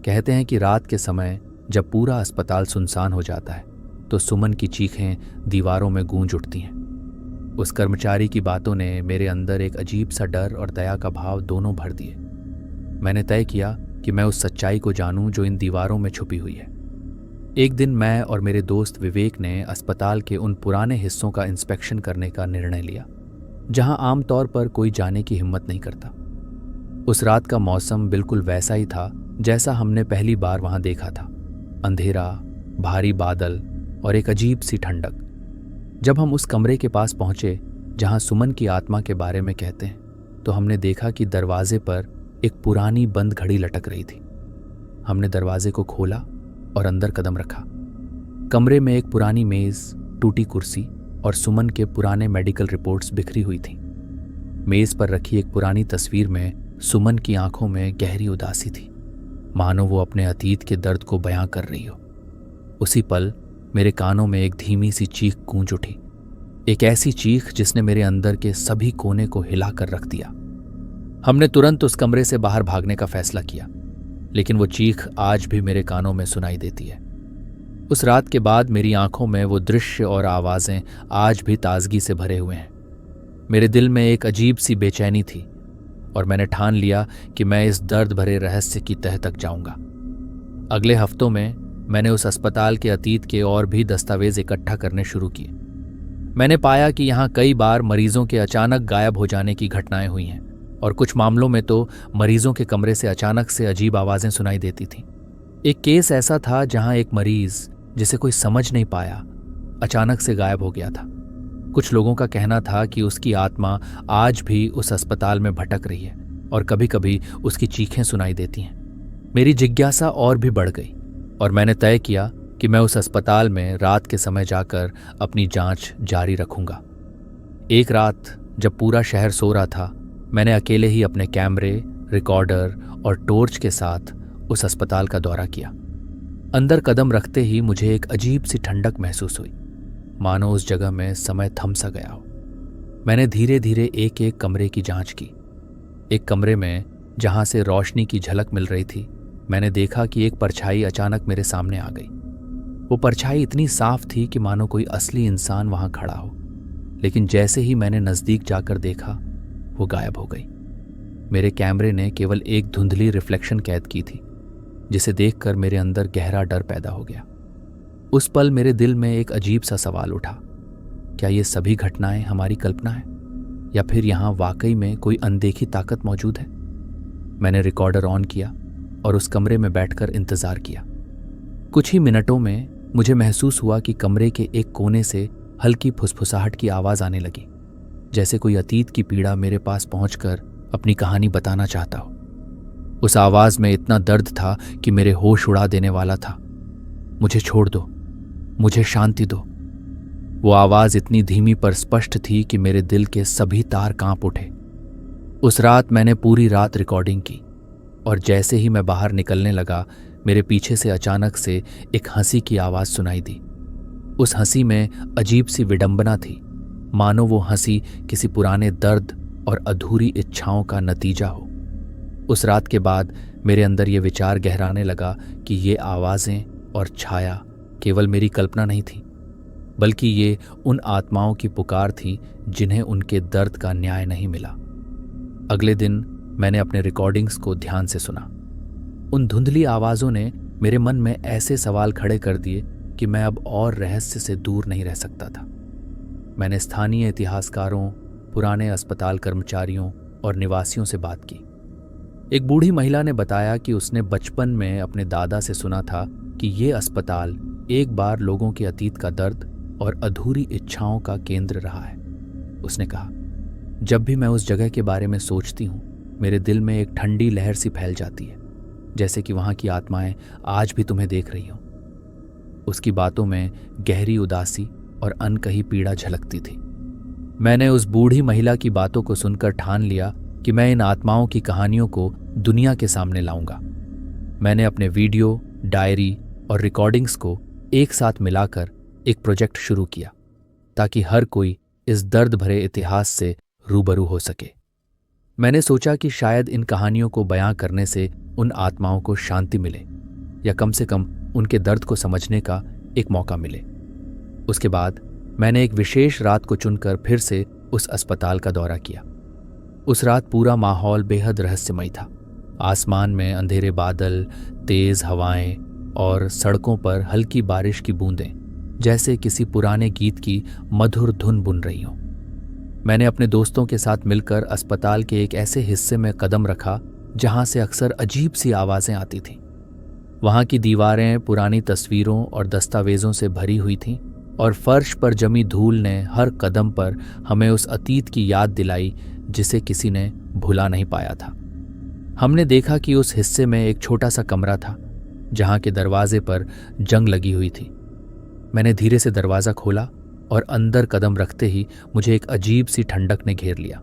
कहते हैं कि रात के समय जब पूरा अस्पताल सुनसान हो जाता है तो सुमन की चीखें दीवारों में गूंज उठती हैं। उस कर्मचारी की बातों ने मेरे अंदर एक अजीब सा डर और दया का भाव दोनों भर दिए। मैंने तय किया कि मैं उस सच्चाई को जानूं जो इन दीवारों में छुपी हुई है। एक दिन मैं और मेरे दोस्त विवेक ने अस्पताल के उन पुराने हिस्सों का इंस्पेक्शन करने का निर्णय लिया जहां आमतौर पर कोई जाने की हिम्मत नहीं करता। उस रात का मौसम बिल्कुल वैसा ही था जैसा हमने पहली बार वहां देखा था। अंधेरा, भारी बादल और एक अजीब सी ठंडक। जब हम उस कमरे के पास पहुंचे जहां सुमन की आत्मा के बारे में कहते हैं, तो हमने देखा कि दरवाजे पर एक पुरानी बंद घड़ी लटक रही थी। हमने दरवाजे को खोला और अंदर कदम रखा। कमरे में एक पुरानी मेज, टूटी कुर्सी और सुमन के पुराने मेडिकल रिपोर्ट्स बिखरी हुई थीं। मेज पर रखी एक पुरानी तस्वीर में सुमन की आंखों में गहरी उदासी थी, मानो वो अपने अतीत के दर्द को बयां कर रही हो। उसी पल मेरे कानों में एक धीमी सी चीख गूंज उठी, एक ऐसी चीख जिसने मेरे अंदर के सभी कोने को हिला कर रख दिया। हमने तुरंत उस कमरे से बाहर भागने का फैसला किया, लेकिन वो चीख आज भी मेरे कानों में सुनाई देती है। उस रात के बाद मेरी आंखों में वो दृश्य और आवाजें आज भी ताजगी से भरे हुए हैं। मेरे दिल में एक अजीब सी बेचैनी थी और मैंने ठान लिया कि मैं इस दर्द भरे रहस्य की तह तक जाऊंगा। अगले हफ्तों में मैंने उस अस्पताल के अतीत के और भी दस्तावेज इकट्ठा करने शुरू किए। मैंने पाया कि यहाँ कई बार मरीजों के अचानक गायब हो जाने की घटनाएं हुई हैं और कुछ मामलों में तो मरीजों के कमरे से अचानक से अजीब आवाजें सुनाई देती थीं। एक केस ऐसा था जहां एक मरीज, जिसे कोई समझ नहीं पाया, अचानक से गायब हो गया था। कुछ लोगों का कहना था कि उसकी आत्मा आज भी उस अस्पताल में भटक रही है और कभी कभी उसकी चीखें सुनाई देती हैं। मेरी जिज्ञासा और भी बढ़ गई और मैंने तय किया कि मैं उस अस्पताल में रात के समय जाकर अपनी जांच जारी रखूंगा। एक रात जब पूरा शहर सो रहा था, मैंने अकेले ही अपने कैमरे, रिकॉर्डर और टॉर्च के साथ उस अस्पताल का दौरा किया। अंदर कदम रखते ही मुझे एक अजीब सी ठंडक महसूस हुई, मानो उस जगह में समय थम सा गया हो। मैंने धीरे धीरे एक एक कमरे की जांच की। एक कमरे में जहां से रोशनी की झलक मिल रही थी, मैंने देखा कि एक परछाई अचानक मेरे सामने आ गई। वो परछाई इतनी साफ थी कि मानो कोई असली इंसान वहां खड़ा हो, लेकिन जैसे ही मैंने नजदीक जाकर देखा, वो गायब हो गई। मेरे कैमरे ने केवल एक धुंधली रिफ्लेक्शन कैद की थी, जिसे देखकर मेरे अंदर गहरा डर पैदा हो गया। उस पल मेरे दिल में एक अजीब सा सवाल उठा, क्या ये सभी घटनाएं हमारी कल्पना है या फिर यहाँ वाकई में कोई अनदेखी ताकत मौजूद है? मैंने रिकॉर्डर ऑन किया और उस कमरे में बैठकर इंतजार किया। कुछ ही मिनटों में मुझे महसूस हुआ कि कमरे के एक कोने से हल्की फुसफुसाहट की आवाज आने लगी, जैसे कोई अतीत की पीड़ा मेरे पास पहुंचकर अपनी कहानी बताना चाहता हो। उस आवाज में इतना दर्द था कि मेरे होश उड़ा देने वाला था। मुझे छोड़ दो, मुझे शांति दो। वो आवाज इतनी धीमी पर स्पष्ट थी कि मेरे दिल के सभी तार कांप उठे। उस रात मैंने पूरी रात रिकॉर्डिंग की और जैसे ही मैं बाहर निकलने लगा, मेरे पीछे से अचानक से एक हंसी की आवाज सुनाई दी। उस हंसी में अजीब सी विडंबना थी, मानो वो हंसी किसी पुराने दर्द और अधूरी इच्छाओं का नतीजा हो। उस रात के बाद मेरे अंदर ये विचार गहराने लगा कि ये आवाजें और छाया केवल मेरी कल्पना नहीं थी, बल्कि ये उन आत्माओं की पुकार थी जिन्हें उनके दर्द का न्याय नहीं मिला। अगले दिन मैंने अपने रिकॉर्डिंग्स को ध्यान से सुना। उन धुंधली आवाज़ों ने मेरे मन में ऐसे सवाल खड़े कर दिए कि मैं अब और रहस्य से दूर नहीं रह सकता था। मैंने स्थानीय इतिहासकारों, पुराने अस्पताल कर्मचारियों और निवासियों से बात की। एक बूढ़ी महिला ने बताया कि उसने बचपन में अपने दादा से सुना था कि ये अस्पताल एक बार लोगों के अतीत का दर्द और अधूरी इच्छाओं का केंद्र रहा है। उसने कहा, जब भी मैं उस जगह के बारे में सोचती हूँ, मेरे दिल में एक ठंडी लहर सी फैल जाती है, जैसे कि वहाँ की आत्माएं आज भी तुम्हें देख रही हों। उसकी बातों में गहरी उदासी और अनकही पीड़ा झलकती थी। मैंने उस बूढ़ी महिला की बातों को सुनकर ठान लिया कि मैं इन आत्माओं की कहानियों को दुनिया के सामने लाऊंगा। मैंने अपने वीडियो, डायरी और रिकॉर्डिंग्स को एक साथ मिलाकर एक प्रोजेक्ट शुरू किया ताकि हर कोई इस दर्द भरे इतिहास से रूबरू हो सके। मैंने सोचा कि शायद इन कहानियों को बयां करने से उन आत्माओं को शांति मिले या कम से कम उनके दर्द को समझने का एक मौका मिले। उसके बाद मैंने एक विशेष रात को चुनकर फिर से उस अस्पताल का दौरा किया। उस रात पूरा माहौल बेहद रहस्यमय था। आसमान में अंधेरे बादल, तेज हवाएं और सड़कों पर हल्की बारिश की बूंदें जैसे किसी पुराने गीत की मधुर धुन बुन रही हों। मैंने अपने दोस्तों के साथ मिलकर अस्पताल के एक ऐसे हिस्से में कदम रखा जहां से अक्सर अजीब सी आवाजें आती थीं। वहां की दीवारें पुरानी तस्वीरों और दस्तावेजों से भरी हुई थीं और फर्श पर जमी धूल ने हर कदम पर हमें उस अतीत की याद दिलाई जिसे किसी ने भुला नहीं पाया था। हमने देखा कि उस हिस्से में एक छोटा सा कमरा था जहां के दरवाजे पर जंग लगी हुई थी। मैंने धीरे से दरवाज़ा खोला और अंदर कदम रखते ही मुझे एक अजीब सी ठंडक ने घेर लिया।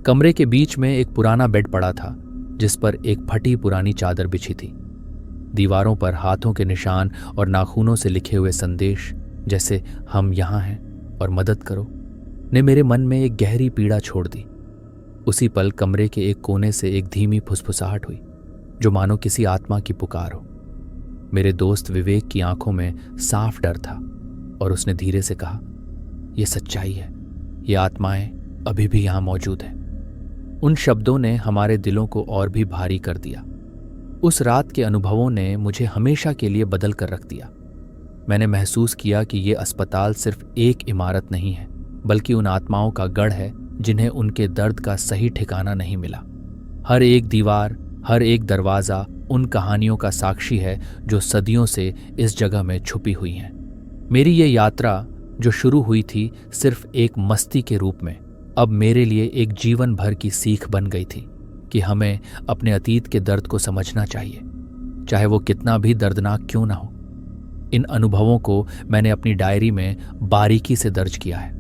कमरे के बीच में एक पुराना बेड पड़ा था जिस पर एक फटी पुरानी चादर बिछी थी। दीवारों पर हाथों के निशान और नाखूनों से लिखे हुए संदेश जैसे हम यहाँ हैं और मदद करो ने मेरे मन में एक गहरी पीड़ा छोड़ दी। उसी पल कमरे के एक कोने से एक धीमी फुसफुसाहट हुई जो मानो किसी आत्मा की पुकार हो। मेरे दोस्त विवेक की आंखों में साफ डर था और उसने धीरे से कहा, यह सच्चाई है, ये आत्माएं अभी भी यहां मौजूद हैं। उन शब्दों ने हमारे दिलों को और भी भारी कर दिया। उस रात के अनुभवों ने मुझे हमेशा के लिए बदल कर रख दिया। मैंने महसूस किया कि ये अस्पताल सिर्फ एक इमारत नहीं है बल्कि उन आत्माओं का गढ़ है जिन्हें उनके दर्द का सही ठिकाना नहीं मिला। हर एक दीवार, हर एक दरवाजा उन कहानियों का साक्षी है जो सदियों से इस जगह में छुपी हुई हैं। मेरी ये यात्रा जो शुरू हुई थी सिर्फ एक मस्ती के रूप में, अब मेरे लिए एक जीवन भर की सीख बन गई थी कि हमें अपने अतीत के दर्द को समझना चाहिए, चाहे वो कितना भी दर्दनाक क्यों ना हो। इन अनुभवों को मैंने अपनी डायरी में बारीकी से दर्ज किया है।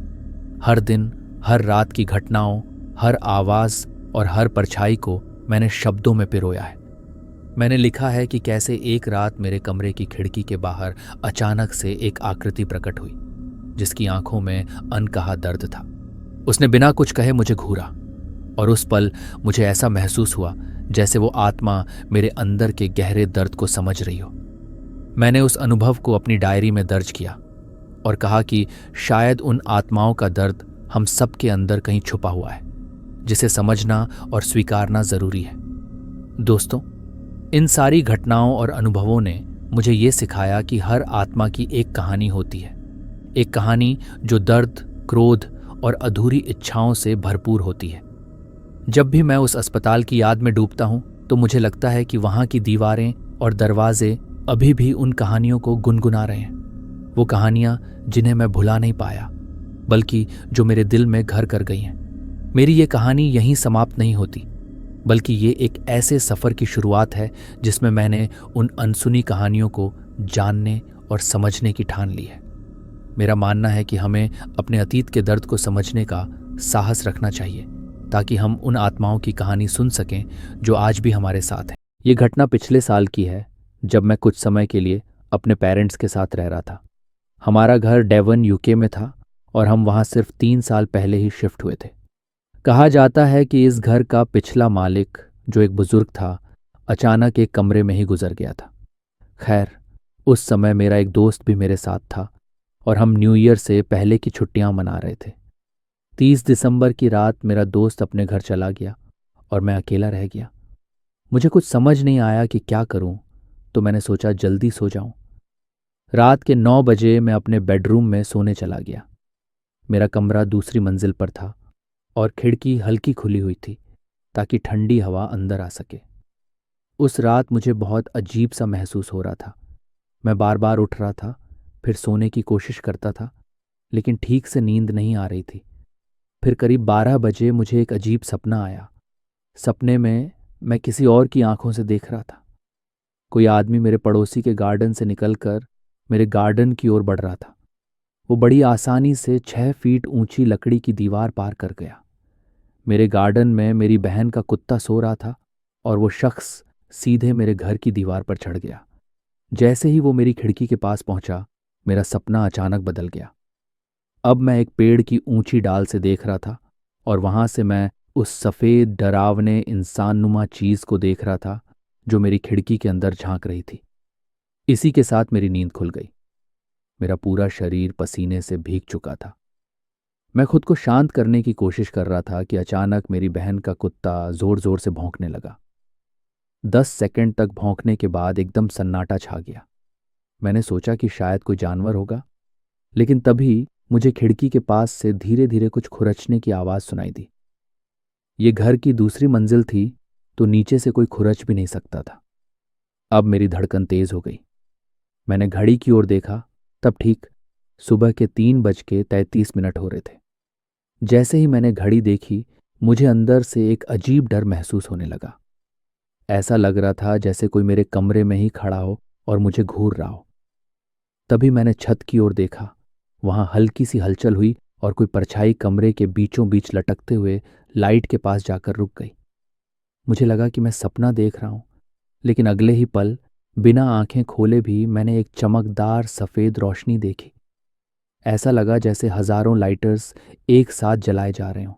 हर दिन, हर रात की घटनाओं, हर आवाज और हर परछाई को मैंने शब्दों में पिरोया है। मैंने लिखा है कि कैसे एक रात मेरे कमरे की खिड़की के बाहर अचानक से एक आकृति प्रकट हुई जिसकी आंखों में अनकहा दर्द था। उसने बिना कुछ कहे मुझे घूरा और उस पल मुझे ऐसा महसूस हुआ जैसे वो आत्मा मेरे अंदर के गहरे दर्द को समझ रही हो। मैंने उस अनुभव को अपनी डायरी में दर्ज किया और कहा कि शायद उन आत्माओं का दर्द हम सबके अंदर कहीं छुपा हुआ है जिसे समझना और स्वीकारना जरूरी है। दोस्तों, इन सारी घटनाओं और अनुभवों ने मुझे ये सिखाया कि हर आत्मा की एक कहानी होती है, एक कहानी जो दर्द, क्रोध और अधूरी इच्छाओं से भरपूर होती है। जब भी मैं उस अस्पताल की याद में डूबता हूं तो मुझे लगता है कि वहां की दीवारें और दरवाजे अभी भी उन कहानियों को गुनगुना रहे हैं, वो कहानियां जिन्हें मैं भुला नहीं पाया बल्कि जो मेरे दिल में घर कर गई हैं। मेरी ये कहानी यहीं समाप्त नहीं होती बल्कि ये एक ऐसे सफ़र की शुरुआत है जिसमें मैंने उन अनसुनी कहानियों को जानने और समझने की ठान ली है। मेरा मानना है कि हमें अपने अतीत के दर्द को समझने का साहस रखना चाहिए ताकि हम उन आत्माओं की कहानी सुन सकें जो आज भी हमारे साथ हैं। ये घटना पिछले साल की है जब मैं कुछ समय के लिए अपने पेरेंट्स के साथ रह रहा था। हमारा घर डेवन यूके में था और हम वहाँ सिर्फ 3 साल पहले ही शिफ्ट हुए थे। कहा जाता है कि इस घर का पिछला मालिक जो एक बुजुर्ग था अचानक एक कमरे में ही गुजर गया था। खैर, उस समय मेरा एक दोस्त भी मेरे साथ था और हम न्यू ईयर से पहले की छुट्टियां मना रहे थे। 30 दिसंबर की रात मेरा दोस्त अपने घर चला गया और मैं अकेला रह गया। मुझे कुछ समझ नहीं आया कि क्या करूं, तो मैंने सोचा जल्दी सो जाऊं। रात के 9 बजे मैं अपने बेडरूम में सोने चला गया। मेरा कमरा दूसरी मंजिल पर था और खिड़की हल्की खुली हुई थी ताकि ठंडी हवा अंदर आ सके। उस रात मुझे बहुत अजीब सा महसूस हो रहा था। मैं बार बार उठ रहा था, फिर सोने की कोशिश करता था, लेकिन ठीक से नींद नहीं आ रही थी। फिर करीब 12 बजे मुझे एक अजीब सपना आया। सपने में मैं किसी और की आंखों से देख रहा था। कोई आदमी मेरे पड़ोसी के गार्डन से निकलकर मेरे गार्डन की ओर बढ़ रहा था। वो बड़ी आसानी से 6 फीट ऊंची लकड़ी की दीवार पार कर गया। मेरे गार्डन में मेरी बहन का कुत्ता सो रहा था और वो शख्स सीधे मेरे घर की दीवार पर चढ़ गया। जैसे ही वो मेरी खिड़की के पास पहुंचा, मेरा सपना अचानक बदल गया। अब मैं एक पेड़ की ऊंची डाल से देख रहा था और वहां से मैं उस सफेद डरावने इंसाननुमा चीज को देख रहा था जो मेरी खिड़की के अंदर झांक रही थी। इसी के साथ मेरी नींद खुल गई। मेरा पूरा शरीर पसीने से भीग चुका था। मैं खुद को शांत करने की कोशिश कर रहा था कि अचानक मेरी बहन का कुत्ता जोर जोर से भौंकने लगा। 10 सेकंड तक भौंकने के बाद एकदम सन्नाटा छा गया। मैंने सोचा कि शायद कोई जानवर होगा, लेकिन तभी मुझे खिड़की के पास से धीरे धीरे कुछ खुरचने की आवाज सुनाई दी। ये घर की दूसरी मंजिल थी, तो नीचे से कोई खुरच भी नहीं सकता था। अब मेरी धड़कन तेज हो गई। मैंने घड़ी की ओर देखा, तब ठीक सुबह के 3:33 हो रहे थे। जैसे ही मैंने घड़ी देखी, मुझे अंदर से एक अजीब डर महसूस होने लगा। ऐसा लग रहा था जैसे कोई मेरे कमरे में ही खड़ा हो और मुझे घूर रहा हो। तभी मैंने छत की ओर देखा। वहां हल्की सी हलचल हुई और कोई परछाई कमरे के बीचों बीच लटकते हुए लाइट के पास जाकर रुक गई। मुझे लगा कि मैं सपना देख रहा हूं, लेकिन अगले ही पल बिना आंखें खोले भी मैंने एक चमकदार सफेद रोशनी देखी। ऐसा लगा जैसे हजारों लाइटर्स एक साथ जलाए जा रहे हों।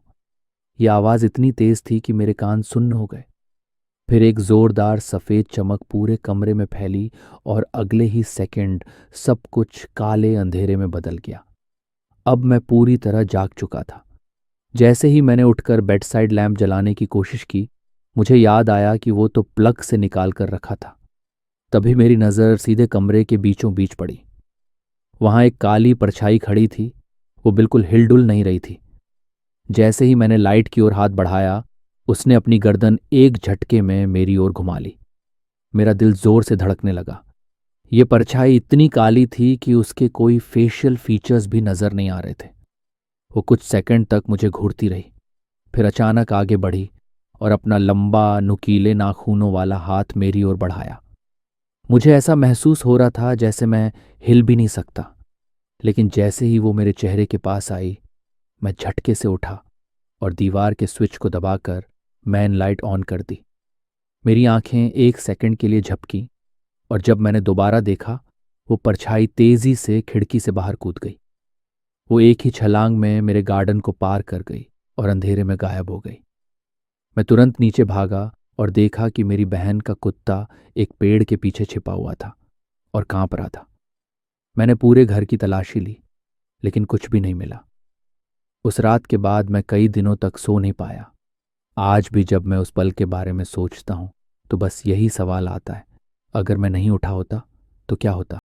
यह आवाज इतनी तेज थी कि मेरे कान सुन्न हो गए। फिर एक जोरदार सफेद चमक पूरे कमरे में फैली और अगले ही सेकंड सब कुछ काले अंधेरे में बदल गया। अब मैं पूरी तरह जाग चुका था। जैसे ही मैंने उठकर बेड साइड लैंप जलाने की कोशिश की, मुझे याद आया कि वो तो प्लग से निकाल कर रखा था। तभी मेरी नज़र सीधे कमरे के बीचों बीच पड़ी। वहां एक काली परछाई खड़ी थी। वो बिल्कुल हिलडुल नहीं रही थी। जैसे ही मैंने लाइट की ओर हाथ बढ़ाया, उसने अपनी गर्दन एक झटके में मेरी ओर घुमा ली। मेरा दिल जोर से धड़कने लगा। ये परछाई इतनी काली थी कि उसके कोई फेशियल फीचर्स भी नजर नहीं आ रहे थे। वो कुछ सेकंड तक मुझे घूरती रही, फिर अचानक आगे बढ़ी और अपना लंबा नुकीले नाखूनों वाला हाथ मेरी ओर बढ़ाया। मुझे ऐसा महसूस हो रहा था जैसे मैं हिल भी नहीं सकता। लेकिन जैसे ही वो मेरे चेहरे के पास आई, मैं झटके से उठा और दीवार के स्विच को दबाकर मैन लाइट ऑन कर दी। मेरी आंखें एक सेकंड के लिए झपकी और जब मैंने दोबारा देखा, वो परछाई तेजी से खिड़की से बाहर कूद गई। वो एक ही छलांग में मेरे गार्डन को पार कर गई और अंधेरे में गायब हो गई। मैं तुरंत नीचे भागा और देखा कि मेरी बहन का कुत्ता एक पेड़ के पीछे छिपा हुआ था और कांप रहा था। मैंने पूरे घर की तलाशी ली, लेकिन कुछ भी नहीं मिला। उस रात के बाद मैं कई दिनों तक सो नहीं पाया। आज भी जब मैं उस पल के बारे में सोचता हूं, तो बस यही सवाल आता है, अगर मैं नहीं उठा होता तो क्या होता।